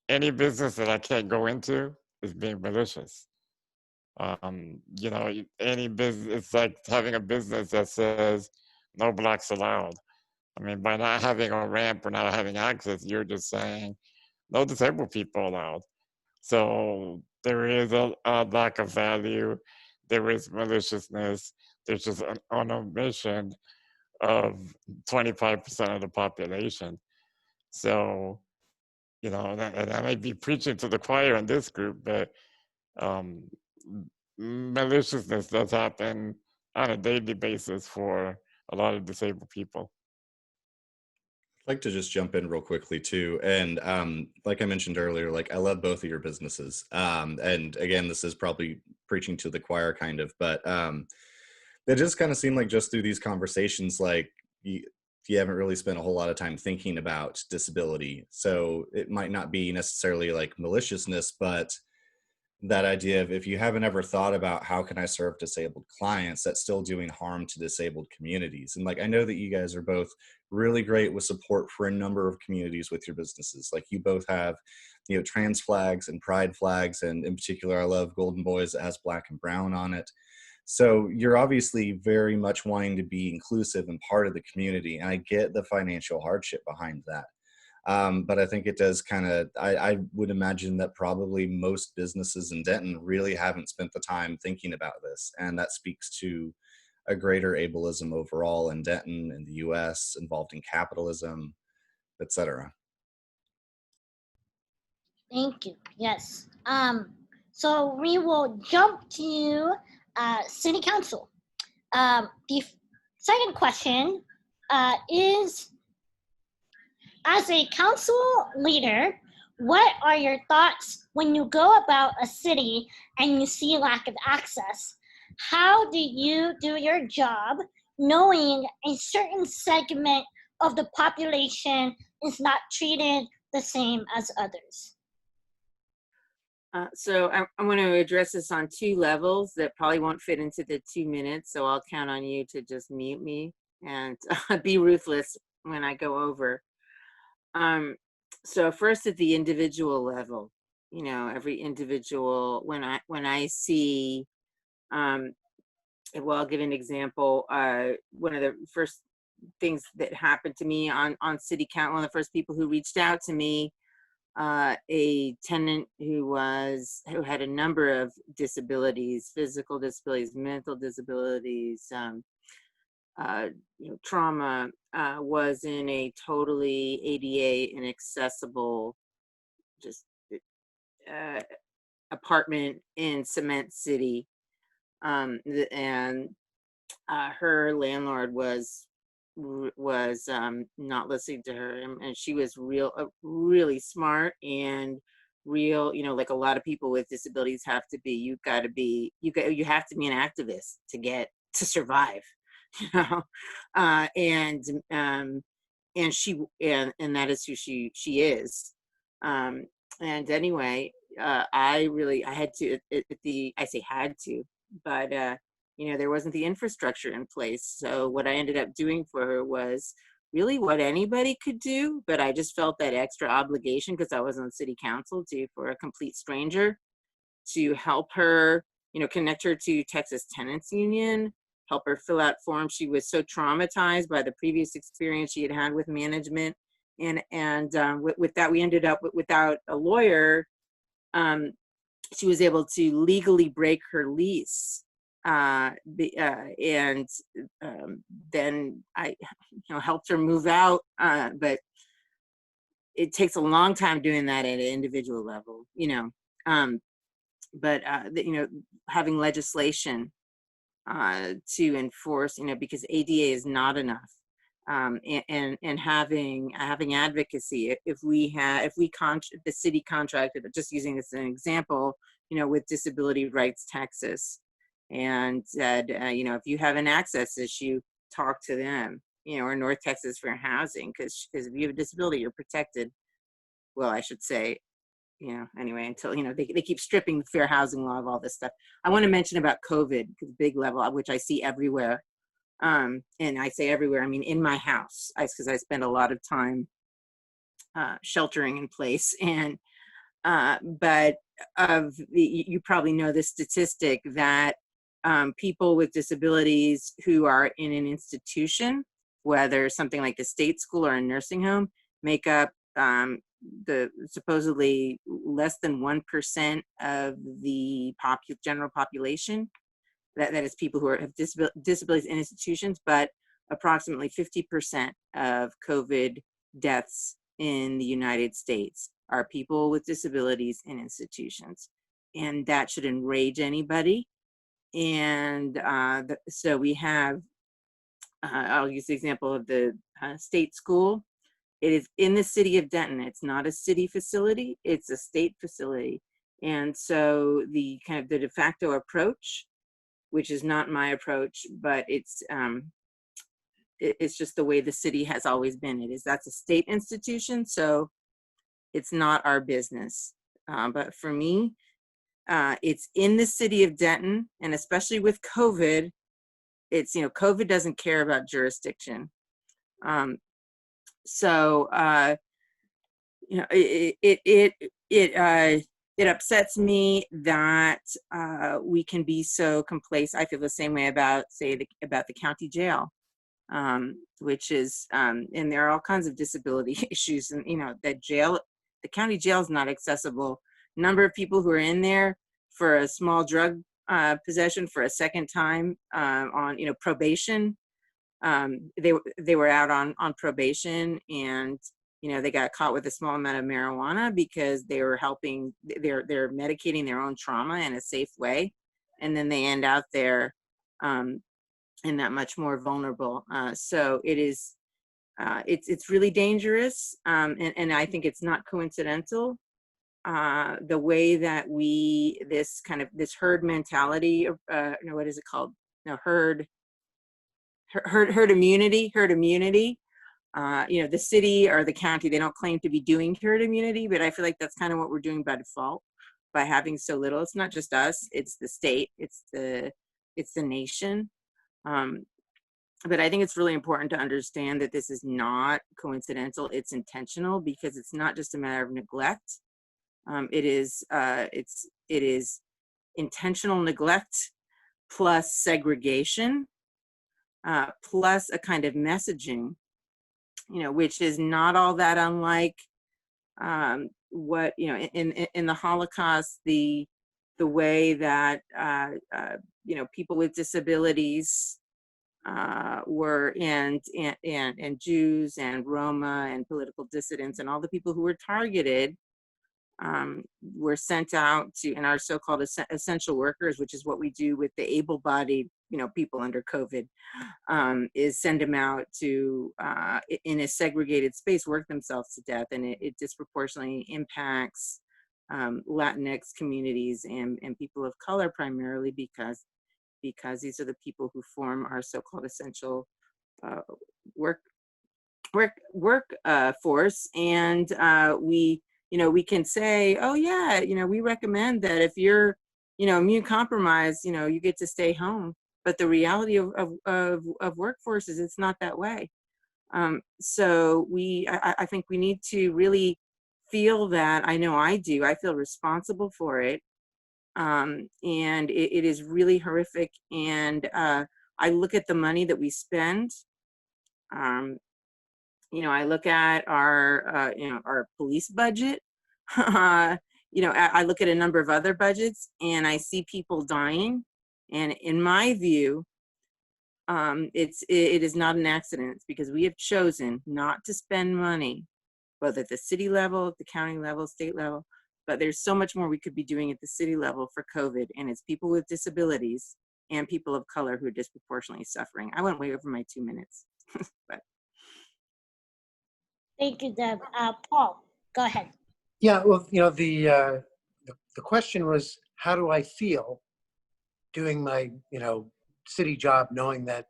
any business that I can't go into is being malicious. You know, any business, it's like having a business that says no blacks allowed. I mean, by not having a ramp or not having access, you're just saying no disabled people allowed. So there is a lack of value. There is maliciousness. There's just an omission of 25% of the population. So, you know, and I may be preaching to the choir in this group, but maliciousness does happen on a daily basis for a lot of disabled people. I'd like to just jump in real quickly too. And like I mentioned earlier, like I love both of your businesses. And again, this is probably preaching to the choir kind of, but it just kind of seemed like just through these conversations, like you haven't really spent a whole lot of time thinking about disability. So it might not be necessarily like maliciousness, but that idea of if you haven't ever thought about how can I serve disabled clients, that's still doing harm to disabled communities. And like, I know that you guys are both really great with support for a number of communities with your businesses. Like you both have, you know, trans flags and pride flags. And in particular, I love Golden Boys that has black and brown on it. So you're obviously very much wanting to be inclusive and part of the community. And I get the financial hardship behind that. But I think it does kind of, I would imagine that probably most businesses in Denton really haven't spent the time thinking about this. And that speaks to a greater ableism overall in Denton, in the US, involved in capitalism, et cetera. Thank you. Yes. So we will jump to City Council. The second question is, as a council leader, what are your thoughts when you go about a city and you see lack of access? How do you do your job knowing a certain segment of the population is not treated the same as others? So I'm going to address this on two levels that probably won't fit into the 2 minutes. So I'll count on you to just mute me and be ruthless when I go over. So first at the individual level, you know, every individual, when I see, well, I'll give an example. One of the first things that happened to me on city council, one of the first people who reached out to me, a tenant who had a number of disabilities, physical disabilities, mental disabilities, you know, trauma, was in a totally ADA inaccessible, just apartment in Cement City, and her landlord was not listening to her, and she was really smart and real, like a lot of people with disabilities have to be. You have to be an activist to survive, you know. And she and that is who she is. And anyway, I had to I say had to, but there wasn't the infrastructure in place. So what I ended up doing for her was really what anybody could do, but I just felt that extra obligation because I was on city council for a complete stranger to help her, connect her to Texas Tenants Union, help her fill out forms. She was so traumatized by the previous experience she had had with management. And with that, we ended up without a lawyer. She was able to legally break her lease. And then I helped her move out, but it takes a long time doing that at an individual level, but having legislation to enforce, because ADA is not enough, and having advocacy. If the city contracted, just using this as an example, with Disability Rights Texas, and said, if you have an access issue, talk to them, or North Texas Fair Housing, because if you have a disability, you're protected. Well, I should say, anyway, until, they keep stripping the fair housing law of all this stuff. I want to mention about COVID, because big level, which I see everywhere. And I say everywhere, I mean, in my house, because I spend a lot of time sheltering in place. And, but you probably know this statistic that people with disabilities who are in an institution, whether something like a state school or a nursing home, make up the supposedly less than 1% of the general population. That is people who have disabilities in institutions, but approximately 50% of COVID deaths in the United States are people with disabilities in institutions. And that should enrage anybody. And so we have, I'll use the example of the state school. It is in the city of Denton. It's not a city facility, it's a state facility. And so the kind of the de facto approach, which is not my approach, but it's just the way the city has always been. That's a state institution, so it's not our business. But for me, it's in the city of Denton, and especially with COVID, it's, COVID doesn't care about jurisdiction. It upsets me that we can be so complacent. I feel the same way about, about the county jail, which is, and there are all kinds of disability issues, and the county jail is not accessible. Number of people who are in there for a small drug possession for a second time on probation. They were out on probation, and they got caught with a small amount of marijuana because they were helping, they're medicating their own trauma in a safe way. And then they end out there and that much more vulnerable. So it is, it's really dangerous. And I think it's not coincidental. The way that this herd mentality, what is it called? No, herd immunity. The city or the county, they don't claim to be doing herd immunity, but I feel like that's kind of what we're doing by default by having so little. It's not just us, it's the state, it's the nation. But I think it's really important to understand that this is not coincidental, it's intentional, because it's not just a matter of neglect. It is intentional neglect plus segregation, plus a kind of messaging, which is not all that unlike what, in the Holocaust, the way that, people with disabilities were, and Jews and Roma and political dissidents and all the people who were targeted We're sent out to, and our so-called essential workers, which is what we do with the able-bodied, people under COVID, is send them out to, in a segregated space, work themselves to death. And it disproportionately impacts Latinx communities and people of color, primarily because these are the people who form our so-called essential workforce. And we can say, oh yeah, we recommend that if you're, immune compromised, you get to stay home. But the reality of workforce is it's not that way. So I think we need to really feel that. I know I do. I feel responsible for it. And it is really horrific. And I look at the money that we spend. I look at our police budget. I look at a number of other budgets, and I see people dying. And in my view, it is not an accident. It's because we have chosen not to spend money, both at the city level, the county level, state level. But there's so much more we could be doing at the city level for COVID, and it's people with disabilities and people of color who are disproportionately suffering. I went way over my 2 minutes. But. Thank you, Deb. Paul, go ahead. Yeah, well, the question was, how do I feel doing my, city job, knowing that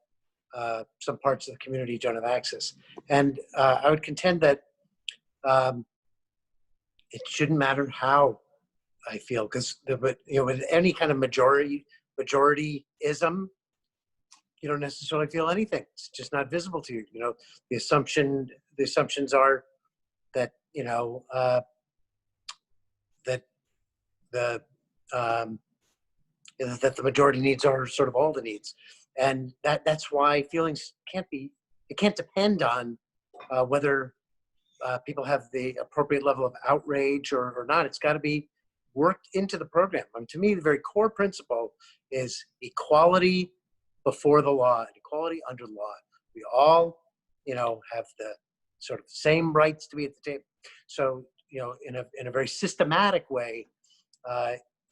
some parts of the community don't have access? And I would contend that it shouldn't matter how I feel, because with any kind of majorityism, you don't necessarily feel anything. It's just not visible to you. The assumptions are that that the majority needs are sort of all the needs, and that's why feelings can't depend on whether people have the appropriate level of outrage or not. It's got to be worked into the program. To me, the very core principle is equality before the law, and equality under the law. We all, have the sort of same rights to be at the table. So, in a very systematic way,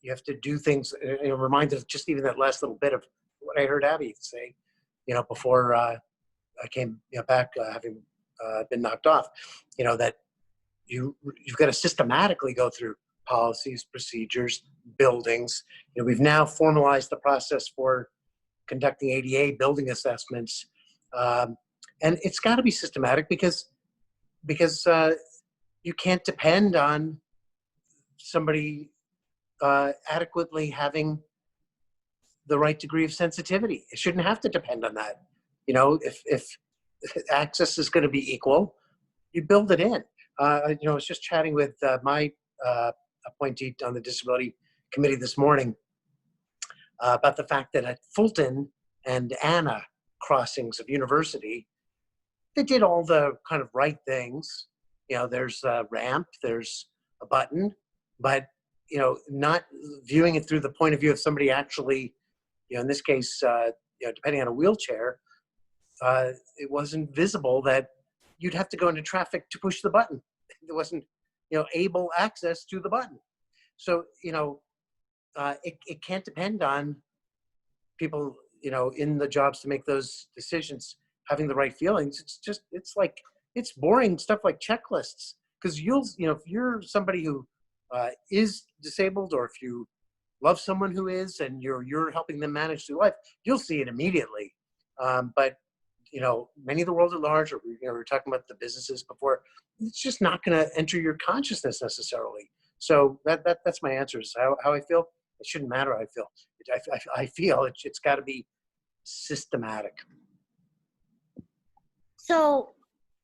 you have to do things. Reminded of just even that last little bit of what I heard Abby say, before I came back, having been knocked off. That you've got to systematically go through policies, procedures, buildings. We've now formalized the process for conducting ADA building assessments, and it's got to be systematic because you can't depend on somebody adequately having the right degree of sensitivity. It shouldn't have to depend on that. If access is going to be equal, you build it in. I was just chatting with my appointee on the disability committee this morning about the fact that at Fulton and Anna crossings of University, they did all the kind of right things. There's a ramp, there's a button, but not viewing it through the point of view of somebody actually, in this case, depending on a wheelchair, it wasn't visible that you'd have to go into traffic to push the button. There wasn't, able access to the button. So, it can't depend on people, in the jobs to make those decisions, having the right feelings. It's boring stuff like checklists. Because if you're somebody who is disabled, or if you love someone who is, and you're helping them manage through life, you'll see it immediately. But many of the world at large, or we were talking about the businesses before, it's just not going to enter your consciousness necessarily. So that's my answer. Is how I feel. It shouldn't matter how I feel. I feel it's got to be systematic. So,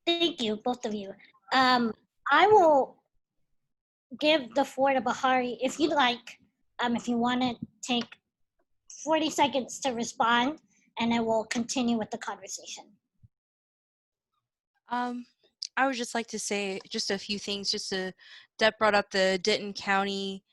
thank you, both of you. I will give the floor to Bahari if you'd like. If you want to take 40 seconds to respond, and I will continue with the conversation. I would just like to say just a few things. Deb brought up the Denton County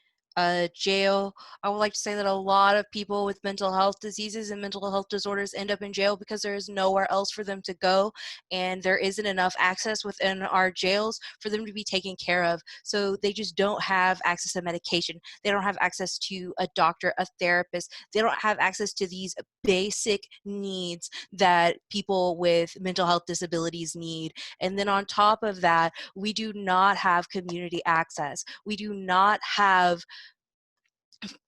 jail. I would like to say that a lot of people with mental health diseases and mental health disorders end up in jail because there is nowhere else for them to go, and there isn't enough access within our jails for them to be taken care of. So they just don't have access to medication. They don't have access to a doctor, a therapist. They don't have access to these basic needs that people with mental health disabilities need. And then on top of that, we do not have community access. We do not have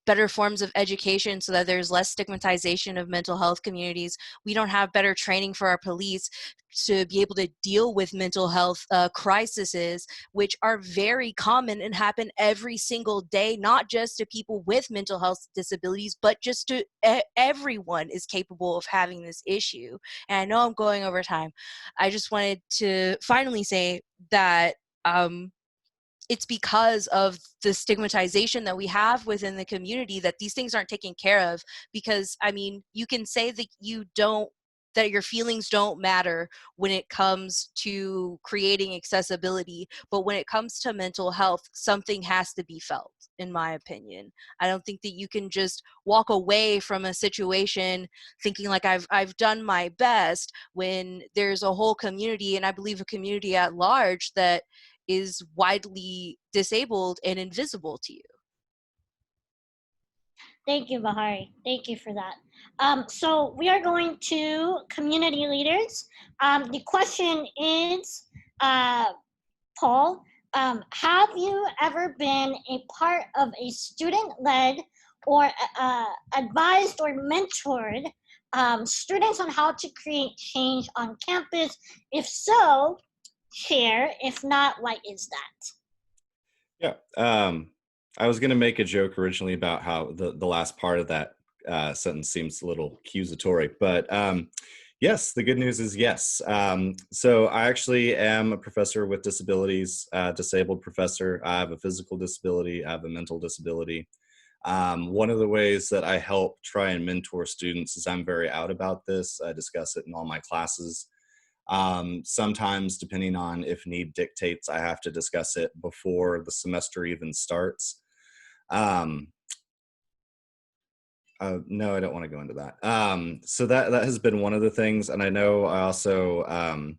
better forms of education so that there's less stigmatization of mental health communities. We don't have better training for our police to be able to deal with mental health crises, which are very common and happen every single day, not just to people with mental health disabilities, but just to everyone is capable of having this issue. And I know I'm going over time. I just wanted to finally say that it's because of the stigmatization that we have within the community that these things aren't taken care of. Because, I mean, you can say that that your feelings don't matter when it comes to creating accessibility, but when it comes to mental health, something has to be felt, in my opinion. I don't think that you can just walk away from a situation thinking like I've done my best when there's a whole community, and I believe a community at large, that is widely disabled and invisible to you. Thank you, Bahari. Thank you for that. So we are going to community leaders. The question is, Paul, have you ever been a part of a student-led or advised or mentored students on how to create change on campus? If so, share. If not, why is that? Yeah. I was going to make a joke originally about how the last part of that sentence seems a little accusatory, but yes, the good news is yes. So I actually am a professor with disabilities, disabled professor. I have a physical disability. I have a mental disability. One of the ways that I help try and mentor students is I'm very out about this. I discuss it in all my classes. Sometimes, depending on if need dictates, I have to discuss it before the semester even starts. No, I don't want to go into that. So that has been one of the things. And I know I also,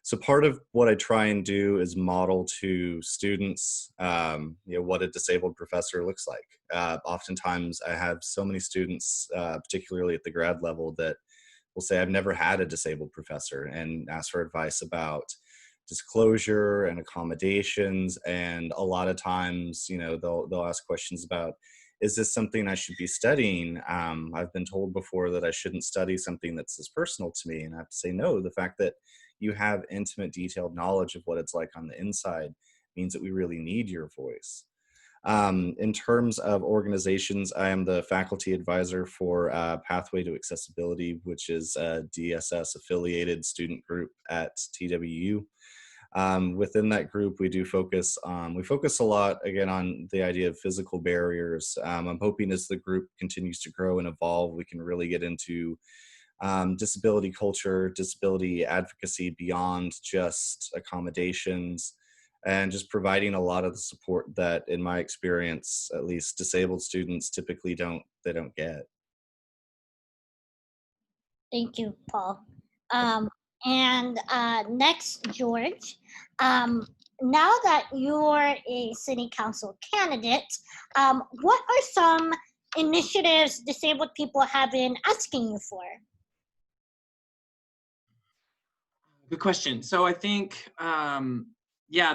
so part of what I try and do is model to students, what a disabled professor looks like. Oftentimes I have so many students, particularly at the grad level, that will say, I've never had a disabled professor, and ask for advice about disclosure and accommodations. And a lot of times, they'll ask questions about, is this something I should be studying? I've been told before that I shouldn't study something that's as personal to me. And I have to say, no, the fact that you have intimate, detailed knowledge of what it's like on the inside means that we really need your voice. In terms of organizations, I am the faculty advisor for Pathway to Accessibility, which is a DSS affiliated student group at TWU. Within that group, we focus a lot, again, on the idea of physical barriers. I'm hoping as the group continues to grow and evolve, we can really get into disability culture, disability advocacy beyond just accommodations, and just providing a lot of the support that, in my experience, at least disabled students typically don't get. Thank you, Paul. And next, George. Now that you're a city council candidate, what are some initiatives disabled people have been asking you for? Good question. So I think,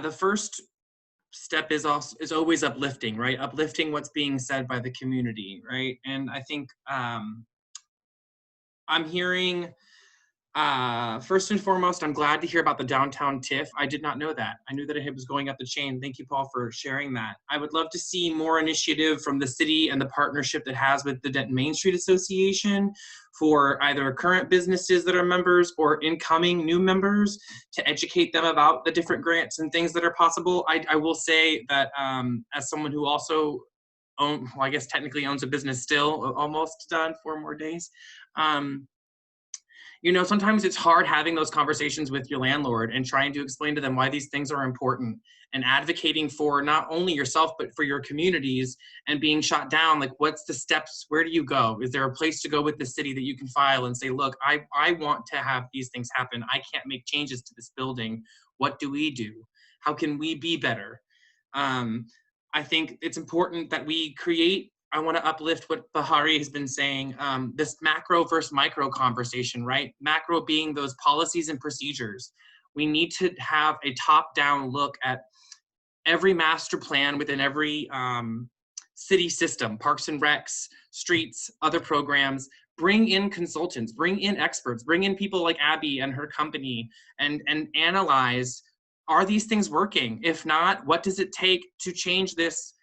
the first step is always uplifting, right? Uplifting what's being said by the community, right? And I think I'm hearing, first and foremost, I'm glad to hear about the downtown TIF. I did not know that. I knew that it was going up the chain. Thank you, Paul, for sharing that. I would love to see more initiative from the city and the partnership that has with the Denton Main Street Association for either current businesses that are members or incoming new members to educate them about the different grants and things that are possible. I will say that as someone who also I guess technically owns a business still, almost done, 4 more days. You know, sometimes it's hard having those conversations with your landlord and trying to explain to them why these things are important, and advocating for not only yourself, but for your communities, and being shot down. Like, what's the steps? Where do you go? Is there a place to go with the city that you can file and say, look, I want to have these things happen. I can't make changes to this building. What do we do? How can we be better? I think it's important that we create, I want to uplift what Bahari has been saying, this macro versus micro conversation, right? Macro being those policies and procedures. We need to have a top-down look at every master plan within every city system, parks and recs, streets, other programs. Bring in consultants, bring in experts, bring in people like Abby and her company, and analyze, are these things working? If not, what does it take to change this?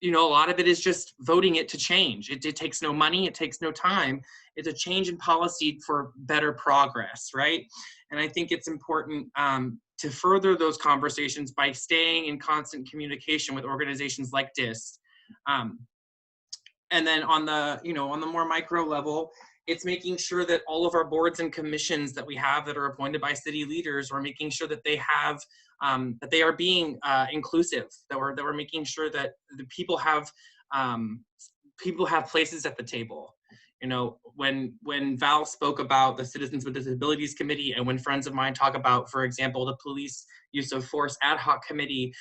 You know, a lot of it is just voting it to change. It takes no money, it takes no time. It's a change in policy for better progress, right? And I think it's important to further those conversations by staying in constant communication with organizations like DIS. And then on the, you know, on the more micro level, it's making sure that all of our boards and commissions that we have that are appointed by city leaders, we're making sure that they have, that they are being inclusive, that we're making sure that the people have places at the table. You know, when Val spoke about the Citizens with Disabilities Committee, and when friends of mine talk about, for example, the Police Use of Force Ad Hoc Committee,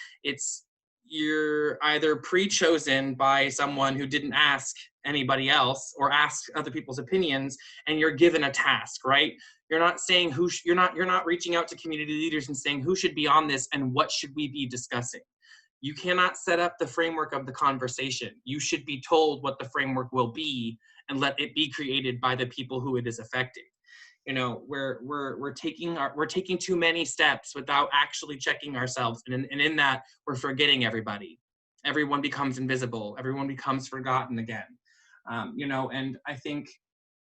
you're either pre-chosen by someone who didn't ask anybody else or ask other people's opinions, and you're given a task, right? You're not saying you're not reaching out to community leaders and saying who should be on this and what should we be discussing. You cannot set up the framework of the conversation. You should be told what the framework will be and let it be created by the people who it is affecting. You know, we're taking too many steps without actually checking ourselves, and in that we're forgetting everybody. Everyone becomes invisible. Everyone becomes forgotten again. You know, and I think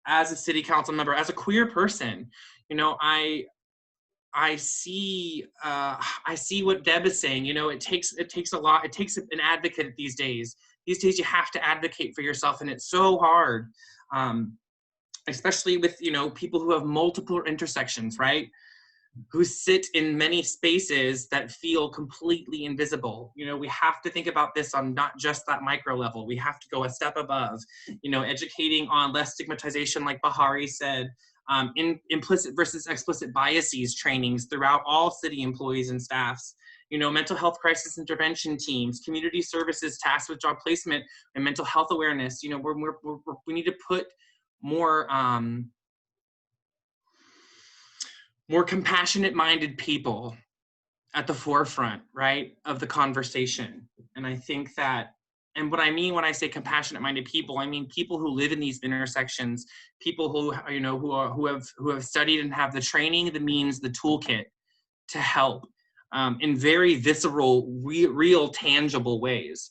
as a city council member, as a queer person, you know, I see what Deb is saying. You know, it takes a lot. It takes an advocate these days. These days you have to advocate for yourself, and it's so hard. Especially with, you know, people who have multiple intersections, right? Who sit in many spaces that feel completely invisible. You know, we have to think about this on not just that micro level. We have to go a step above, you know, educating on less stigmatization, like Bahari said, in implicit versus explicit biases trainings throughout all city employees and staffs. You know, mental health crisis intervention teams, community services tasked with job placement and mental health awareness. You know, we need to put more compassionate-minded people at the forefront, right, of the conversation. And I think that, and what I mean when I say compassionate-minded people, I mean people who live in these intersections, people who, you know, who have studied and have the training, the means, the toolkit to help in very visceral, real, tangible ways.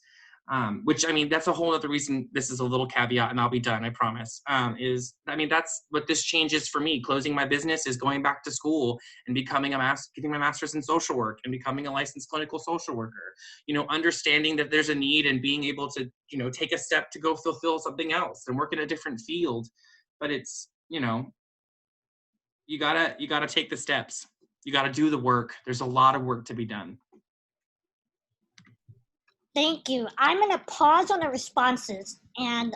Which, I mean, that's a whole other reason, this is a little caveat and I'll be done, I promise, that's what this change is for me. Closing my business is going back to school and getting my master's in social work and becoming a licensed clinical social worker. You know, understanding that there's a need and being able to, you know, take a step to go fulfill something else and work in a different field. But it's, you know, you gotta take the steps. You gotta do the work. There's a lot of work to be done. Thank you. I'm going to pause on the responses and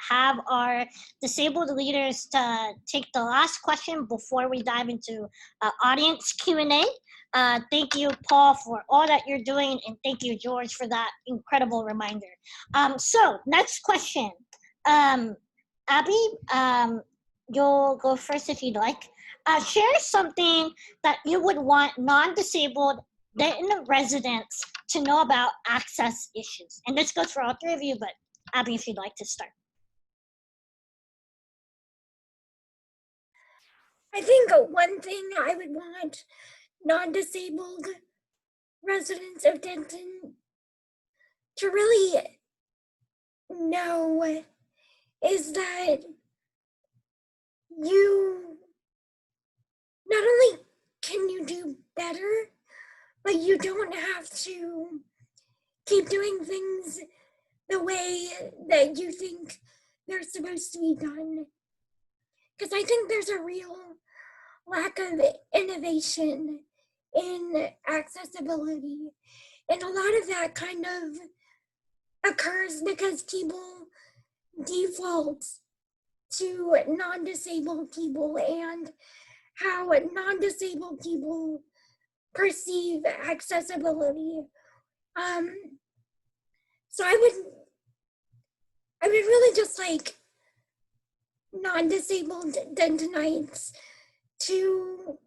have our disabled leaders to take the last question before we dive into audience Q&A. Thank you, Paul, for all that you're doing, and thank you, George, for that incredible reminder. So next question. Abby, you'll go first if you'd like. Share something that you would want non-disabled residents to know about access issues. And this goes for all three of you, but Abby, if you'd like to start. I think one thing I would want non-disabled residents of Denton to really know is that you not only can you do better, but you don't have to keep doing things the way that you think they're supposed to be done. Because I think there's a real lack of innovation in accessibility. And a lot of that kind of occurs because people default to non-disabled people and how non-disabled people perceive accessibility. So I would really just like non-disabled Dentonites to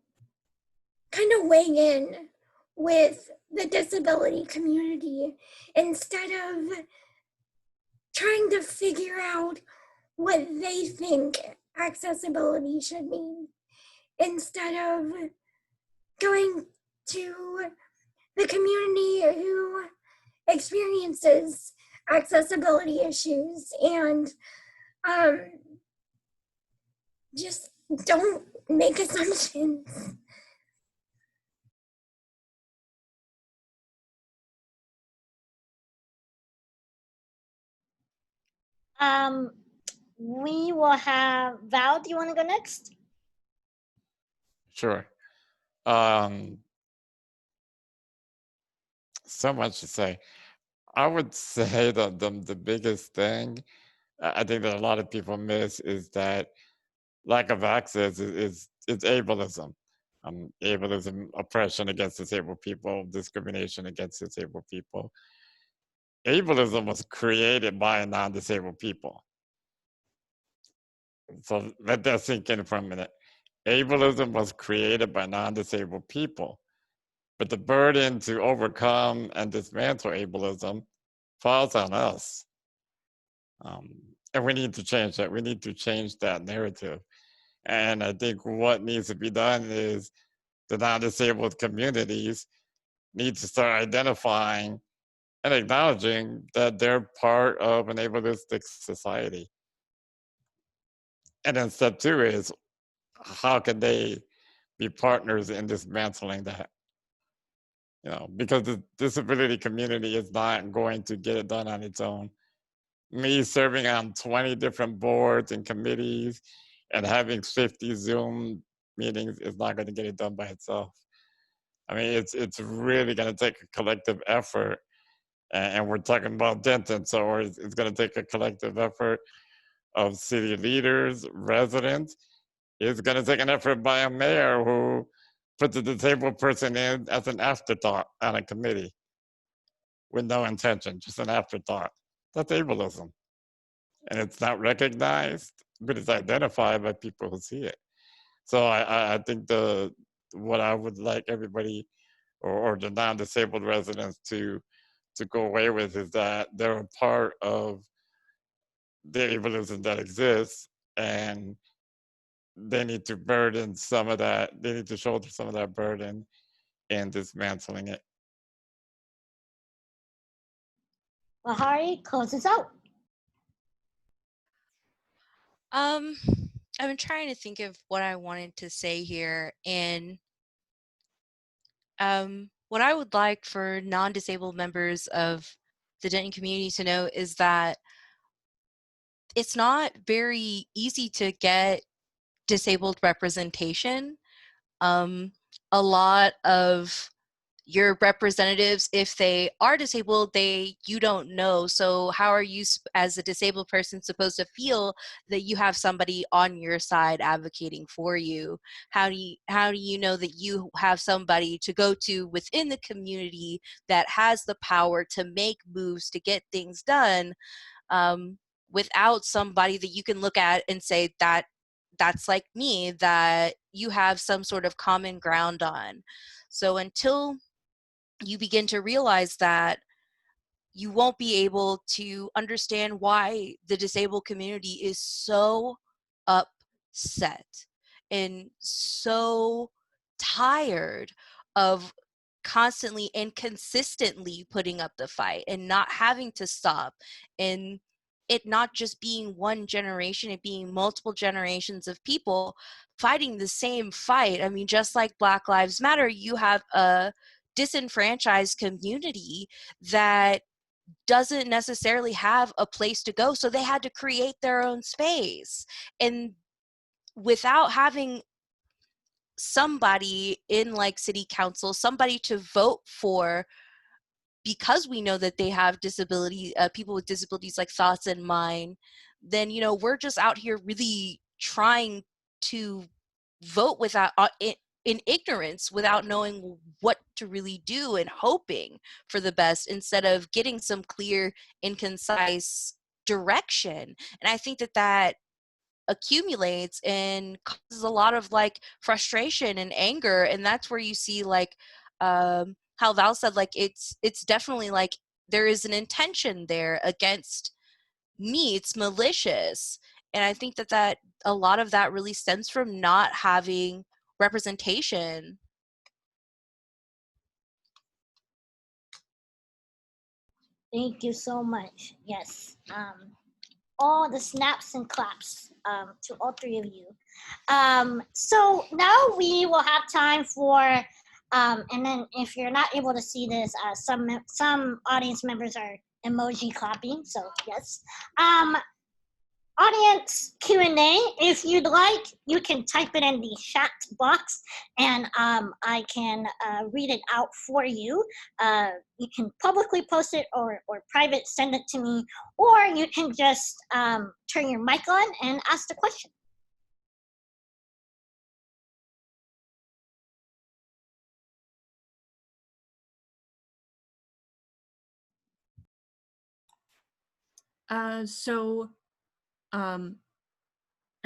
kind of weigh in with the disability community instead of trying to figure out what they think accessibility should mean, instead of going to the community who experiences accessibility issues and just don't make assumptions. We will have Val. Do you want to go next? Sure. So much to say. I would say that the biggest thing I think that a lot of people miss is that lack of access is ableism. Ableism, oppression against disabled people, discrimination against disabled people. Ableism was created by non-disabled people. So let that sink in for a minute. Ableism was created by non-disabled people, but the burden to overcome and dismantle ableism falls on us. And we need to change that. We need to change that narrative. And I think what needs to be done is the non-disabled communities need to start identifying and acknowledging that they're part of an ableistic society. And then step two is, how can they be partners in dismantling that? You know, because the disability community is not going to get it done on its own. Me serving on 20 different boards and committees and having 50 Zoom meetings is not going to get it done by itself. I mean, it's really going to take a collective effort, and we're talking about Denton, so it's going to take a collective effort of city leaders, residents. It's going to take an effort by a mayor who put the disabled person in as an afterthought on a committee with no intention, just an afterthought. That's ableism. And it's not recognized, but it's identified by people who see it. So I think what I would like everybody or the non-disabled residents to go away with is that they're a part of the ableism that exists, and they need to burden some of that, they need to shoulder some of that burden in dismantling it. Lahari, close us out. I've been trying to think of what I wanted to say here, and what I would like for non-disabled members of the Denton community to know is that it's not very easy to get disabled representation. A lot of your representatives, if they are disabled, you don't know. So how are you as a disabled person supposed to feel that you have somebody on your side advocating for you? How do you know that you have somebody to go to within the community that has the power to make moves to get things done, without somebody that you can look at and say that's like me, that you have some sort of common ground on? So until you begin to realize that, you won't be able to understand why the disabled community is so upset and so tired of constantly and consistently putting up the fight and not having to stop, and it not just being one generation, it being multiple generations of people fighting the same fight. I mean, just like Black Lives Matter, you have a disenfranchised community that doesn't necessarily have a place to go, so they had to create their own space. And without having somebody in like city council, somebody to vote for, because we know that they have disability, people with disabilities like thoughts and mine, then, you know, we're just out here really trying to vote without in ignorance, without knowing what to really do and hoping for the best, instead of getting some clear and concise direction. And I think that that accumulates and causes a lot of like frustration and anger, and that's where you see like how Val said, like it's definitely like there is an intention there against me, it's malicious. And I think that a lot of that really stems from not having representation. Thank you so much. Yes. All the snaps and claps to all three of you. So now we will have time for, and then if you're not able to see this, some audience members are emoji clapping, so yes. Audience Q&A, if you'd like, you can type it in the chat box and I can read it out for you. You can publicly post it or private send it to me, or you can just turn your mic on and ask the question.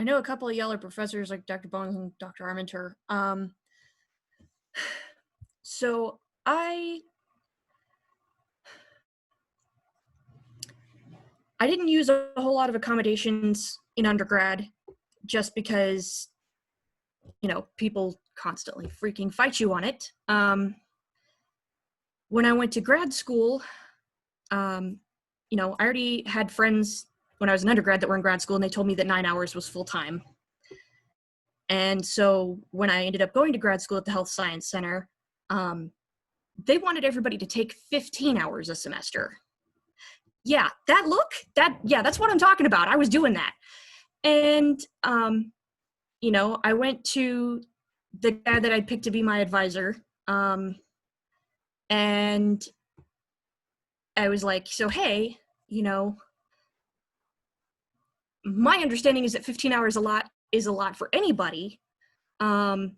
I know a couple of Yeller professors like Dr. Bones and Dr. Armentor. So I didn't use a whole lot of accommodations in undergrad just because, you know, people constantly freaking fight you on it. When I went to grad school, you know, I already had friends when I was an undergrad that were in grad school, and they told me that 9 hours was full time. And so when I ended up going to grad school at the Health Science Center, they wanted everybody to take 15 hours a semester. Yeah, that's what I'm talking about. I was doing that. And, you know, I went to the guy that I picked to be my advisor, and I was like, so, hey, you know, my understanding is that 15 hours is a lot for anybody. And,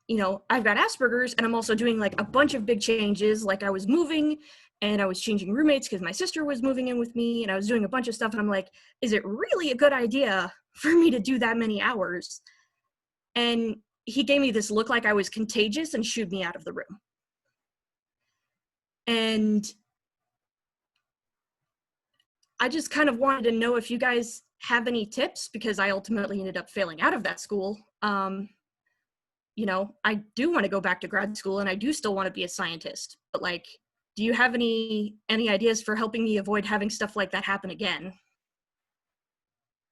you know, I've got Asperger's, and I'm also doing like a bunch of big changes. Like I was moving and I was changing roommates because my sister was moving in with me, and I was doing a bunch of stuff. And I'm like, is it really a good idea for me to do that many hours? And he gave me this look like I was contagious and shooed me out of the room. And I just kind of wanted to know if you guys have any tips, because I ultimately ended up failing out of that school. You know, I do want to go back to grad school, and I do still want to be a scientist, but like, do you have any ideas for helping me avoid having stuff like that happen again?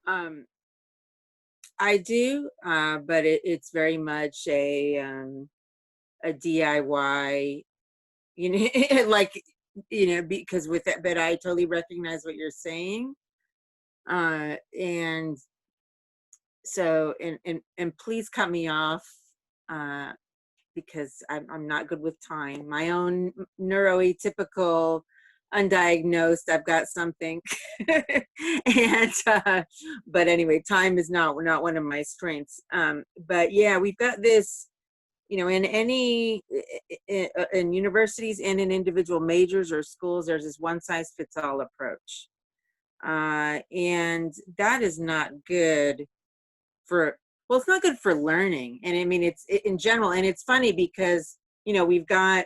I do, but it's very much a DIY, you know, like, you know, because with that, but I totally recognize what you're saying. And so, and please cut me off, because I'm not good with time. My own neuroatypical, undiagnosed, I've got something. And, but anyway, time is not one of my strengths. But yeah, we've got this, you know, in universities and in individual majors or schools, there's this one size fits all approach. And that is not good for, well, it's not good for learning. And I mean, it's in general, and it's funny because, you know, we've got,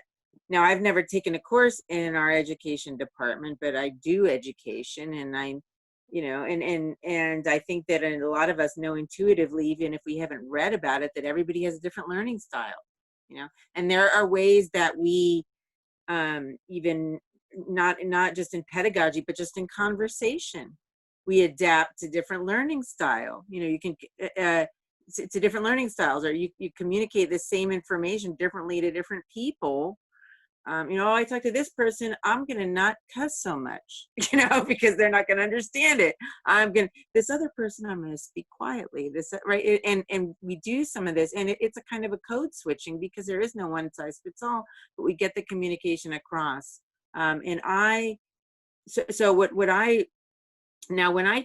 now I've never taken a course in our education department, but I do education, and I, you know, and I think that a lot of us know intuitively, even if we haven't read about it, that everybody has a different learning style, you know, and there are ways that we, even not just in pedagogy, but just in conversation, we adapt to different learning style. You know, you can, to different learning styles, or you communicate the same information differently to different people. I talk to this person, I'm going to not cuss so much, because they're not going to understand it. This other person, I'm going to speak quietly, right. And we do some of this, and it's a kind of a code switching, because there is no one size fits all, but we get the communication across. When I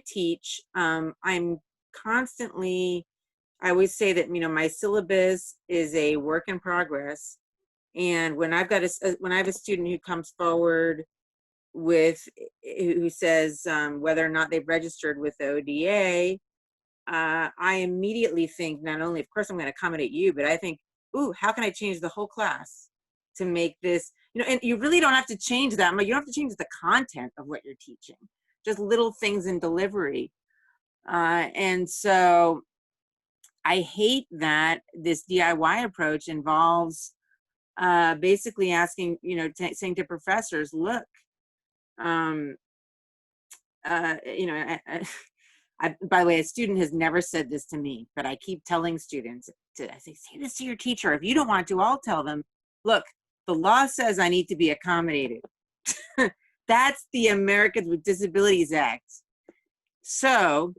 teach, I'm constantly, I always say that, my syllabus is a work in progress. And when I have a student who comes forward who says whether or not they've registered with ODA, I immediately think, not only, of course, I'm going to accommodate you, but I think, ooh, how can I change the whole class to make this, and you really don't have to change that. You don't have to change the content of what you're teaching, just little things in delivery. And so I hate that this DIY approach involves basically asking, saying to professors, look, by the way, a student has never said this to me, but I keep telling students I say this to your teacher. If you don't want to, I'll tell them, look, the law says I need to be accommodated. That's the Americans with Disabilities Act. So,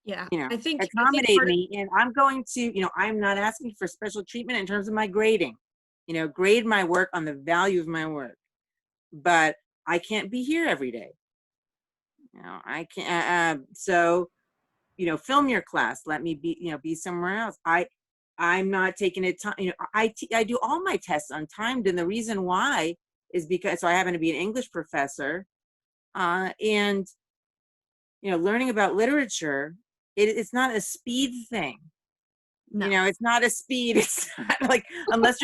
Yeah, accommodate me, and I'm going to, I'm not asking for special treatment in terms of my grading. Grade my work on the value of my work, but I can't be here every day. I can't. So, film your class. Let me be somewhere else. I'm not taking it time. I do all my tests untimed, and the reason why is because I happen to be an English professor, and learning about literature. It's not a speed thing. No. It's not a speed. It's not like, unless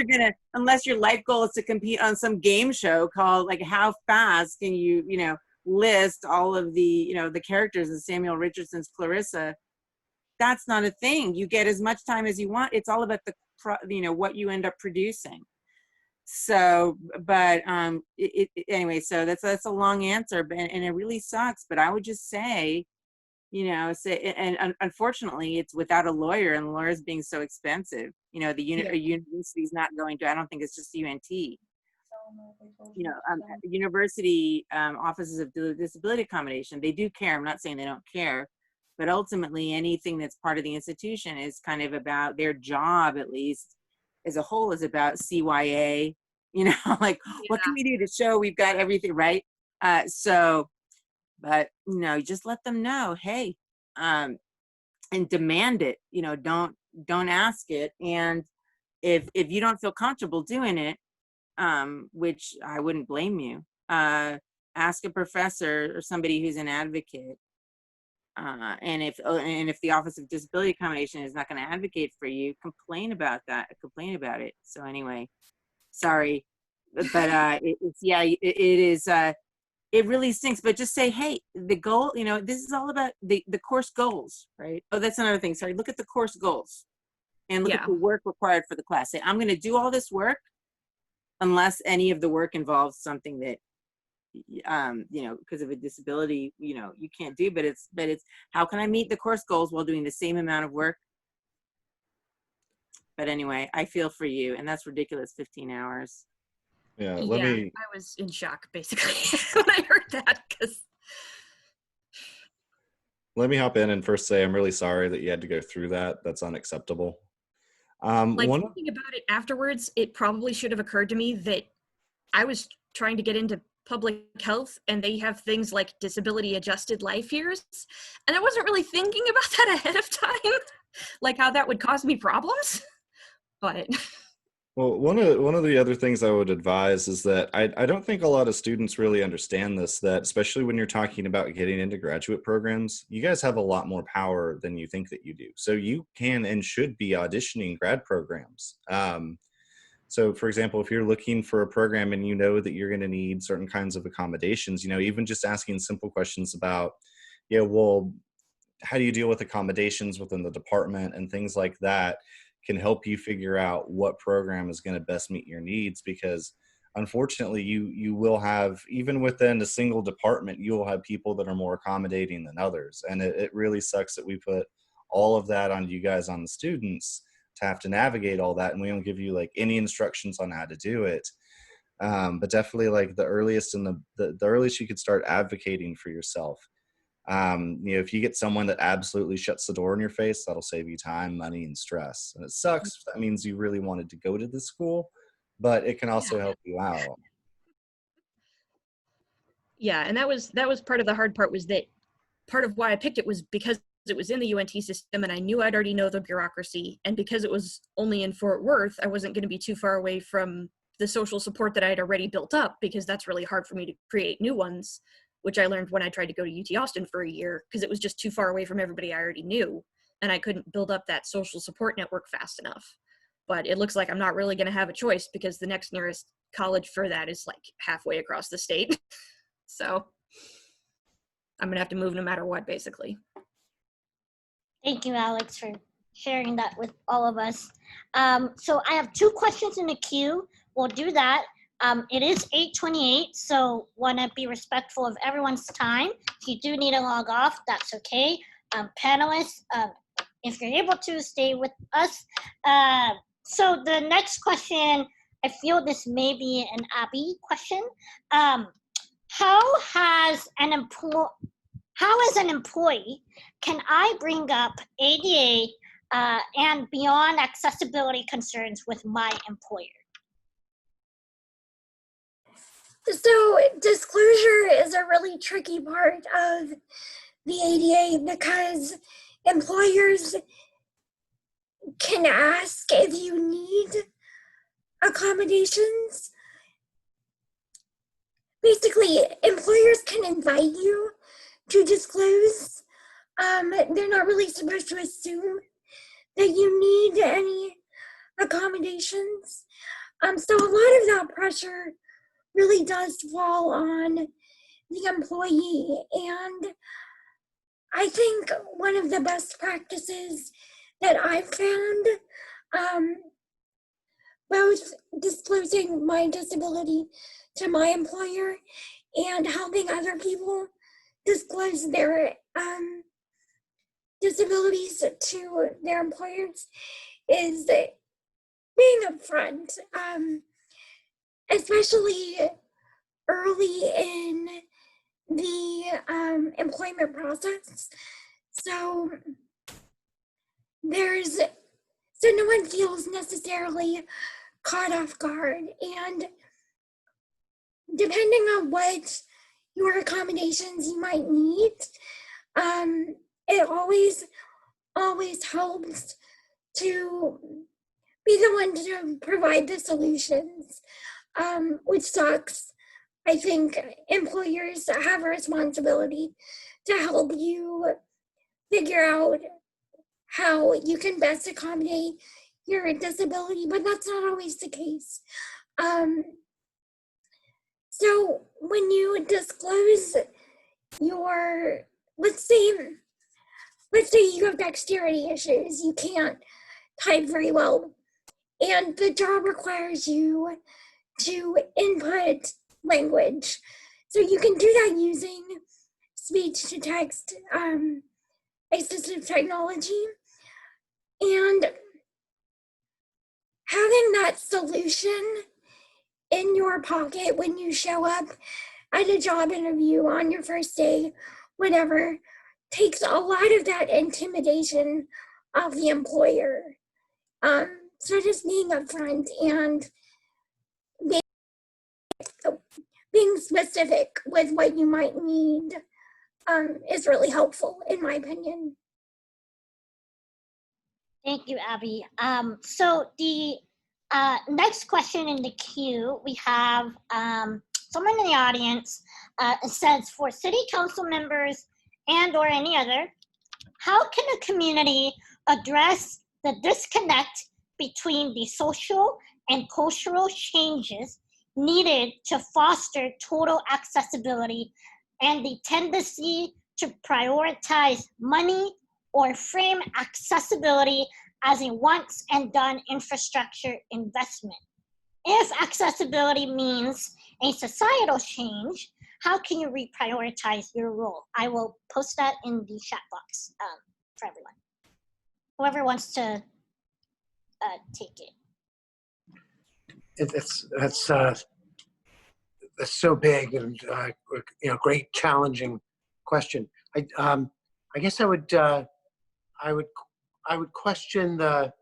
your life goal is to compete on some game show called like how fast can you, list all of the, the characters in Samuel Richardson's Clarissa. That's not a thing. You get as much time as you want. It's all about what you end up producing. So, but anyway, so that's a long answer, and it really sucks. But I would just say, and unfortunately, it's without a lawyer, and lawyers being so expensive. The university's not going to. I don't think it's just UNT. University offices of disability accommodation, they do care. I'm not saying they don't care, but ultimately, anything that's part of the institution is kind of about their job, at least as a whole, is about CYA. What can we do to show we've got everything right? But just let them know, hey, and demand it. Don't ask it. And if you don't feel comfortable doing it, which I wouldn't blame you, ask a professor or somebody who's an advocate. And if the Office of Disability Accommodation is not going to advocate for you, complain about it. So anyway, sorry, but it is. It really stinks, but just say, hey, the goal, this is all about the course goals, right? Oh, that's another thing. Sorry. Look at the course goals and look at the work required for the class. Say, I'm going to do all this work unless any of the work involves something that, because of a disability, you can't do, but it's how can I meet the course goals while doing the same amount of work? But anyway, I feel for you, and that's ridiculous, 15 hours. Yeah, I was in shock basically when I heard that, because let me hop in and first say I'm really sorry that you had to go through that. That's unacceptable. Thinking about it afterwards, it probably should have occurred to me that I was trying to get into public health, and they have things like disability adjusted life years, and I wasn't really thinking about that ahead of time, like how that would cause me problems. But well, one of the other things I would advise is that I don't think a lot of students really understand this, that especially when you're talking about getting into graduate programs, you guys have a lot more power than you think that you do. So you can and should be auditioning grad programs. So for example, if you're looking for a program and you know that you're going to need certain kinds of accommodations, even just asking simple questions about, well, how do you deal with accommodations within the department and things like that, can help you figure out what program is going to best meet your needs. Because unfortunately, you will have, even within a single department, you will have people that are more accommodating than others. And it really sucks that we put all of that on you guys, on the students, to have to navigate all that, and we don't give you like any instructions on how to do it. But definitely like the earliest and the earliest you could start advocating for yourself. If you get someone that absolutely shuts the door in your face, that'll save you time, money, and stress. And it sucks. That means you really wanted to go to the school, but it can also help you out. Yeah, and that was part of the hard part, was that part of why I picked it was because it was in the UNT system and I knew I'd already know the bureaucracy, and because it was only in Fort Worth, I wasn't going to be too far away from the social support that I had already built up, because that's really hard for me to create new ones, which I learned when I tried to go to UT Austin for a year, because it was just too far away from everybody I already knew, and I couldn't build up that social support network fast enough. But it looks like I'm not really going to have a choice, because the next nearest college for that is like halfway across the state. So I'm going to have to move no matter what, basically. Thank you, Alex, for sharing that with all of us. So I have 2 questions in the queue. We'll do that. It is 8:28, so want to be respectful of everyone's time. If you do need to log off, that's okay. Panelists, if you're able to, stay with us. So the next question, I feel this may be an Abby question. How as an employee can I bring up ADA and beyond accessibility concerns with my employer? So disclosure is a really tricky part of the ADA, because employers can ask if you need accommodations. Basically, employers can invite you to disclose. They're not really supposed to assume that you need any accommodations. So a lot of that pressure really does fall on the employee. And I think one of the best practices that I've found, both disclosing my disability to my employer and helping other people disclose their disabilities to their employers, is being upfront, especially early in the employment process. So no one feels necessarily caught off guard. And depending on what your accommodations you might need, it always helps to be the one to provide the solutions, which sucks. I think employers have a responsibility to help you figure out how you can best accommodate your disability, but that's not always the case. So when you disclose your, let's say you have dexterity issues, you can't type very well, and the job requires you to input language. So you can do that using speech to text assistive technology. And having that solution in your pocket when you show up at a job interview on your first day, whatever, takes a lot of that intimidation of the employer. So just being upfront and being specific with what you might need is really helpful, in my opinion. Thank you, Abby. So the next question in the queue, we have someone in the audience. It says, for city council members and or any other, how can a community address the disconnect between the social and cultural changes needed to foster total accessibility and the tendency to prioritize money or frame accessibility as a once and done infrastructure investment? If accessibility means a societal change, how can you reprioritize your role? I will post that in the chat box for everyone. Whoever wants to take it. It's that's so big and great challenging question. I guess I would question the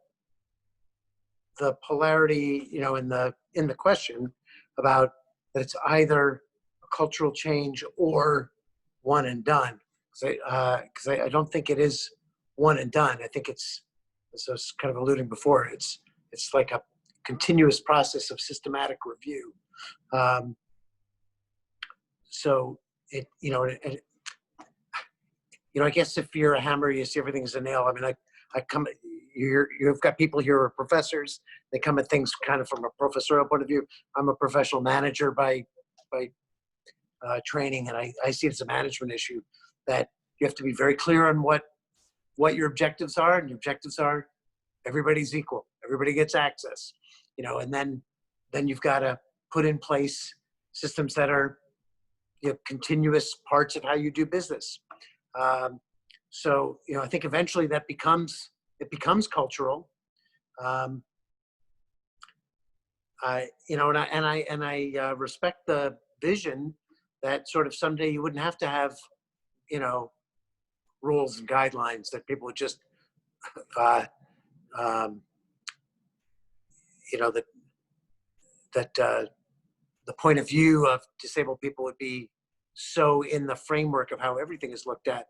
polarity, in the question about that it's either a cultural change or one and done. Because I don't think it is one and done. I think it's, as I was kind of alluding before, it's like a continuous process of systematic review. So I guess if you're a hammer, you see everything as a nail. I mean, you've got people here who are professors. They come at things kind of from a professorial point of view. I'm a professional manager by training, and I see it as a management issue that you have to be very clear on what your objectives are, and your objectives are everybody's equal, everybody gets access, and then you've got to put in place systems that are continuous parts of how you do business. So I think eventually that becomes cultural. I respect the vision that sort of someday you wouldn't have to have rules and guidelines, that people would just the point of view of disabled people would be so in the framework of how everything is looked at,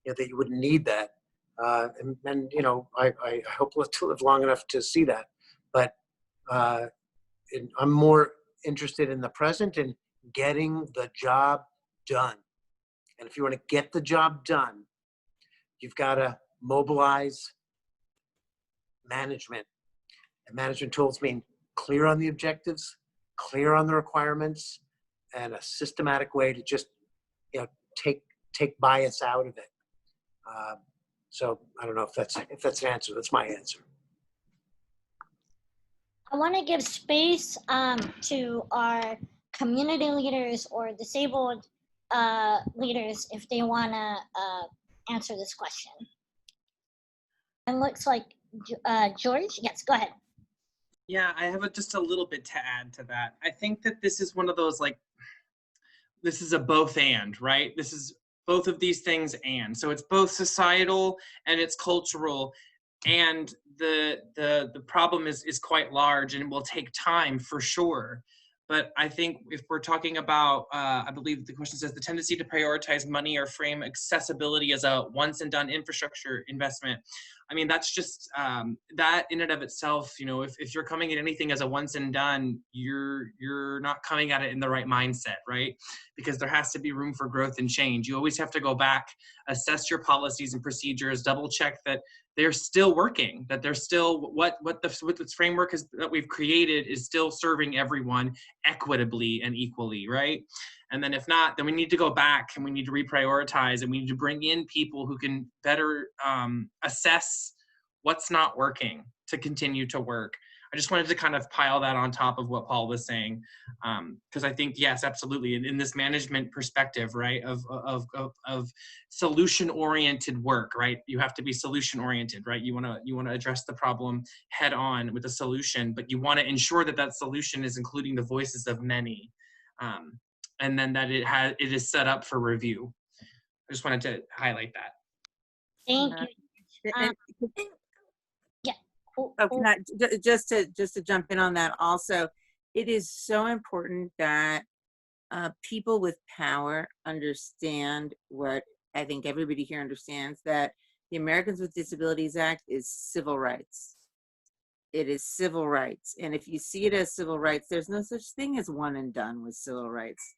that you wouldn't need that. And I hope to live long enough to see that. But I'm more interested in the present and getting the job done. And if you want to get the job done, you've got to mobilize management. And management tools mean clear on the objectives, clear on the requirements, and a systematic way to just take bias out of it. So I don't know if that's an answer. That's my answer. I want to give space to our community leaders or disabled leaders if they want to answer this question. And looks like George. Yes, go ahead. Yeah, I have just a little bit to add to that. I think that this is one of those, this is a both and, right? This is both of these things and. So it's both societal and it's cultural. And the problem is quite large and it will take time for sure. But I think if we're talking about, I believe the question says the tendency to prioritize money or frame accessibility as a once and done infrastructure investment. I mean, that's just, that in and of itself, if you're coming at anything as a once and done, you're not coming at it in the right mindset, right? Because there has to be room for growth and change. You always have to go back, assess your policies and procedures, double check that they're still working, that they're still, what this framework is that we've created is still serving everyone equitably and equally, right? And then if not, then we need to go back and we need to reprioritize and we need to bring in people who can better assess what's not working to continue to work. I just wanted to kind of pile that on top of what Paul was saying, because I think, yes, absolutely, in this management perspective, right, of solution-oriented work, right, you have to be solution-oriented, right, you want to address the problem head on with a solution, but you want to ensure that that solution is including the voices of many, and then that it is set up for review. I just wanted to highlight that. Thank you. Can I, just to jump in on that also, it is so important that people with power understand what I think everybody here understands, that the Americans with Disabilities Act is civil rights. It is civil rights. And if you see it as civil rights, there's no such thing as one and done with civil rights.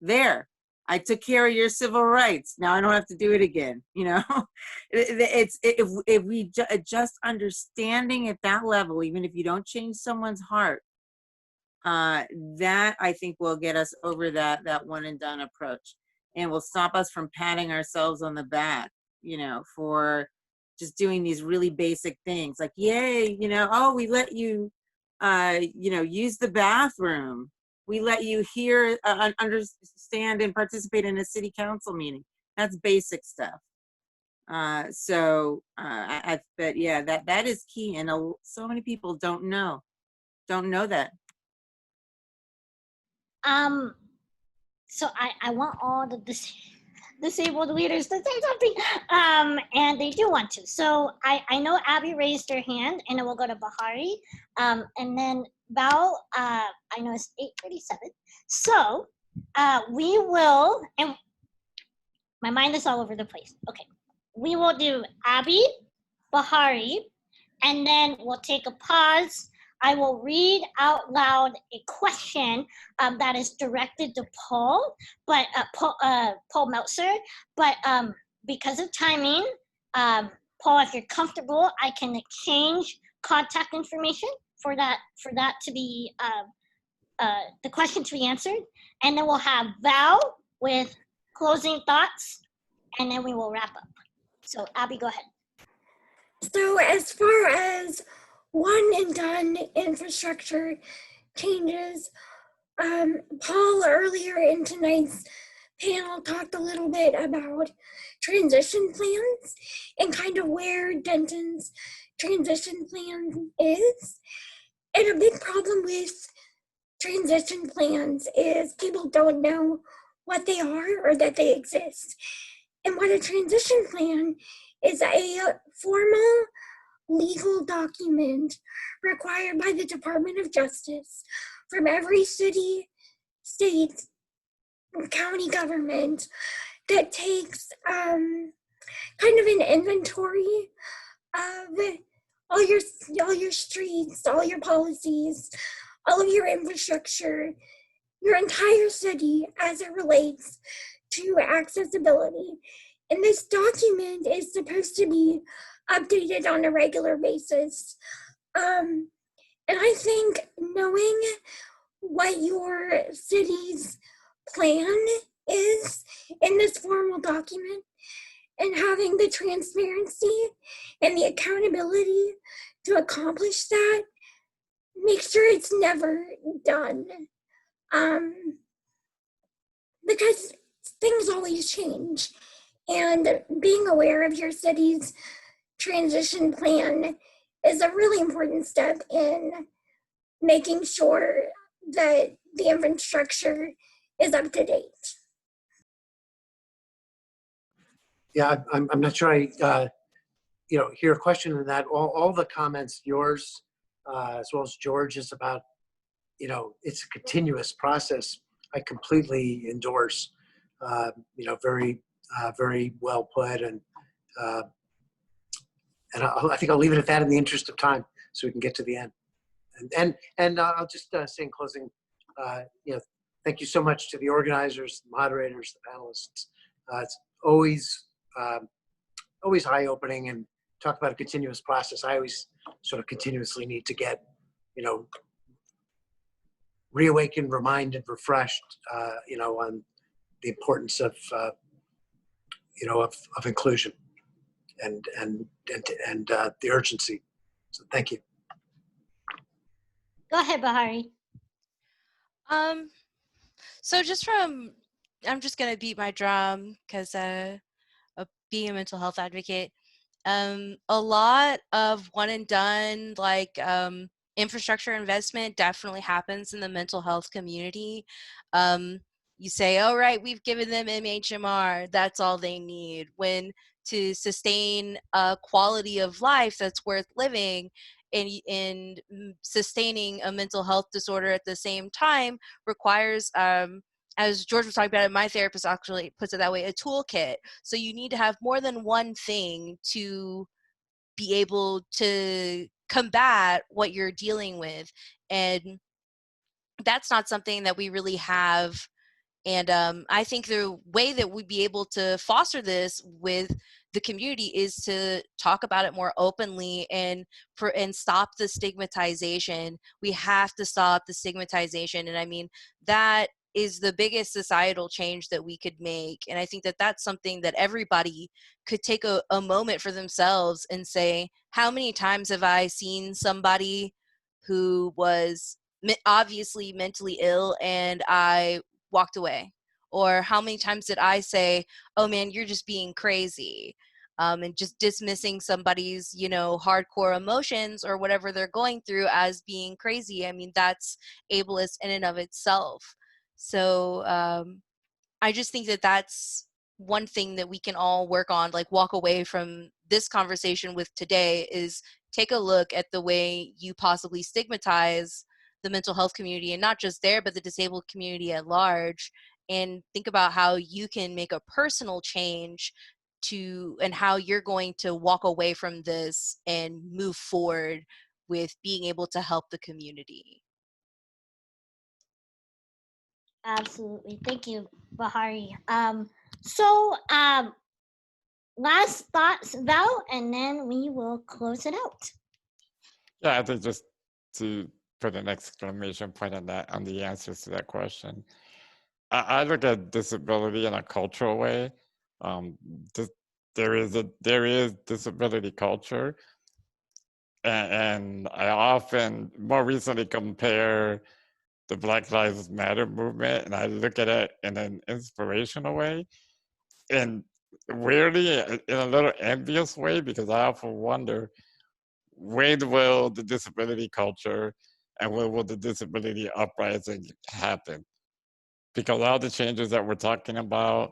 There, I took care of your civil rights. Now I don't have to do it again. If we just understanding at that level, even if you don't change someone's heart, that I think will get us over that one and done approach, and will stop us from patting ourselves on the back, for just doing these really basic things like, yay, oh, we let you, use the bathroom. We let you hear, understand, and participate in a city council meeting. That's basic stuff. But yeah, that is key, and so many people don't know that. So I want all the disabled leaders to say something, and they do want to. So I know Abby raised her hand, and then we'll go to Bahari, and then Val. I know it's 8:37. So we will, and my mind is all over the place. Okay, we will do Abby, Bahari, and then we'll take a pause. I will read out loud a question that is directed to Paul, but Paul Meltzer. But because of timing, Paul, if you're comfortable, I can exchange contact information for that to be the question to be answered, and then we'll have Val with closing thoughts, and then we will wrap up. So Abby, go ahead. So as far as one and done infrastructure changes, Paul earlier in tonight's panel talked a little bit about transition plans and kind of where Denton's transition plan is. And a big problem with transition plans is people don't know what they are or that they exist. And what a transition plan is a formal legal document required by the Department of Justice from every city, state, county government that takes kind of an inventory of all your streets, all your policies, all of your infrastructure, your entire city as it relates to accessibility. And this document is supposed to be updated on a regular basis. And I think knowing what your city's plan is in this formal document and having the transparency and the accountability to accomplish that, make sure it's never done. Because things always change. And being aware of your city's transition plan is a really important step in making sure that the infrastructure is up to date. Yeah, I'm not sure I hear a question in that. All the comments, yours as well as George's, about it's a continuous process. I completely endorse. Very well put, and I think I'll leave it at that in the interest of time, so we can get to the end. And I'll just say in closing, thank you so much to the organizers, the moderators, the panelists. It's always eye-opening, and talk about a continuous process. I always sort of continuously need to get, reawakened, reminded, refreshed, on the importance of inclusion and the urgency. So thank you. Go ahead, Bahari. So I'm just gonna beat my drum because being a mental health advocate, a lot of one and done infrastructure investment definitely happens in the mental health community. You say, all right, we've given them MHMR, that's all they need. When to sustain a quality of life that's worth living and sustaining a mental health disorder at the same time requires, as George was talking about it, my therapist actually puts it that way, a toolkit. So you need to have more than one thing to be able to combat what you're dealing with. And that's not something that we really have. And I think the way that we'd be able to foster this with the community is to talk about it more openly and stop the stigmatization. We have to stop the stigmatization. And I mean, that is the biggest societal change that we could make. And I think that that's something that everybody could take a moment for themselves and say, how many times have I seen somebody who was obviously mentally ill and I walked away? Or how many times did I say, oh man, you're just being crazy, and just dismissing somebody's hardcore emotions or whatever they're going through as being crazy? I mean, that's ableist in and of itself. So I just think that that's one thing that we can all work on, like walk away from this conversation with today, is take a look at the way you possibly stigmatize the mental health community, and not just there, but the disabled community at large, and think about how you can make a personal change to, and how you're going to walk away from this and move forward with being able to help the community. Absolutely. Thank you, Bahari. Last thoughts, Val, and then we will close it out. Yeah, I think just to put an exclamation point on that, on the answers to that question. I look at disability in a cultural way. There is disability culture, and I often, more recently, compare the Black Lives Matter movement, and I look at it in an inspirational way, and weirdly, in a little envious way, because I often wonder, when will the disability culture and when will the disability uprising happen? Because all the changes that we're talking about,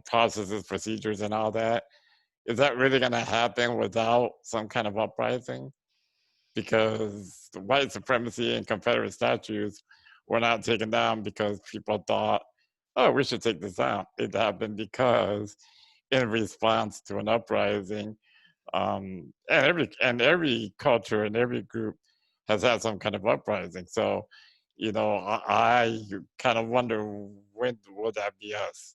processes, procedures, and all that, is that really going to happen without some kind of uprising? Because the white supremacy and Confederate statues were not taken down because people thought, oh, we should take this down. It happened because in response to an uprising, and every culture and every group has had some kind of uprising. So, I kind of wonder, when will that be us?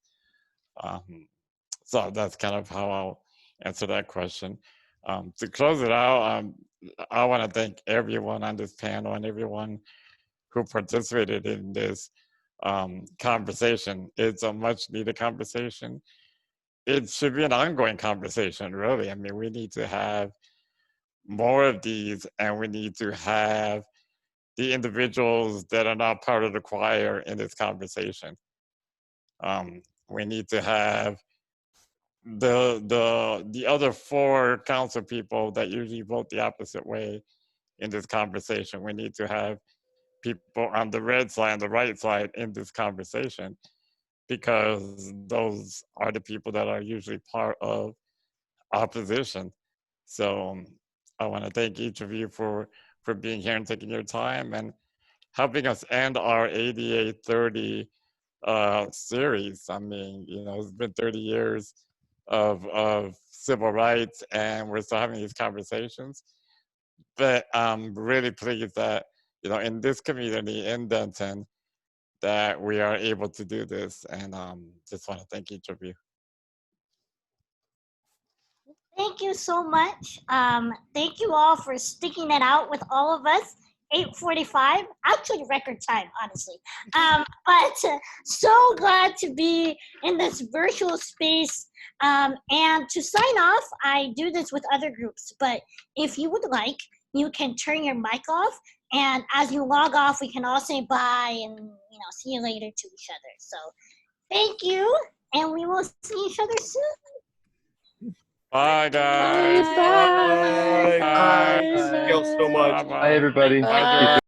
So that's kind of how I'll answer that question. To close it out, I want to thank everyone on this panel and everyone who participated in this conversation. It's a much needed conversation. It should be an ongoing conversation, really. I mean, we need to have more of these, and we need to have the individuals that are not part of the choir in this conversation. We need to have the other 4 council people that usually vote the opposite way in this conversation. We need to have people on the red side and the right side in this conversation, because those are the people that are usually part of opposition. So I want to thank each of you for being here and taking your time and helping us end our ADA 30 series. I mean, it's been 30 years of civil rights, and we're still having these conversations. But I'm really pleased that, in this community in Denton, that we are able to do this, and just want to thank each of you. Thank you so much. Thank you all for sticking it out with all of us. 8:45, actually record time, honestly. But so glad to be in this virtual space. And to sign off, I do this with other groups, but if you would like, you can turn your mic off, and as you log off, we can all say bye and see you later to each other. So thank you, and we will see each other soon. Bye, guys. Bye. Bye. Thank you all so much. Bye, everybody. Bye.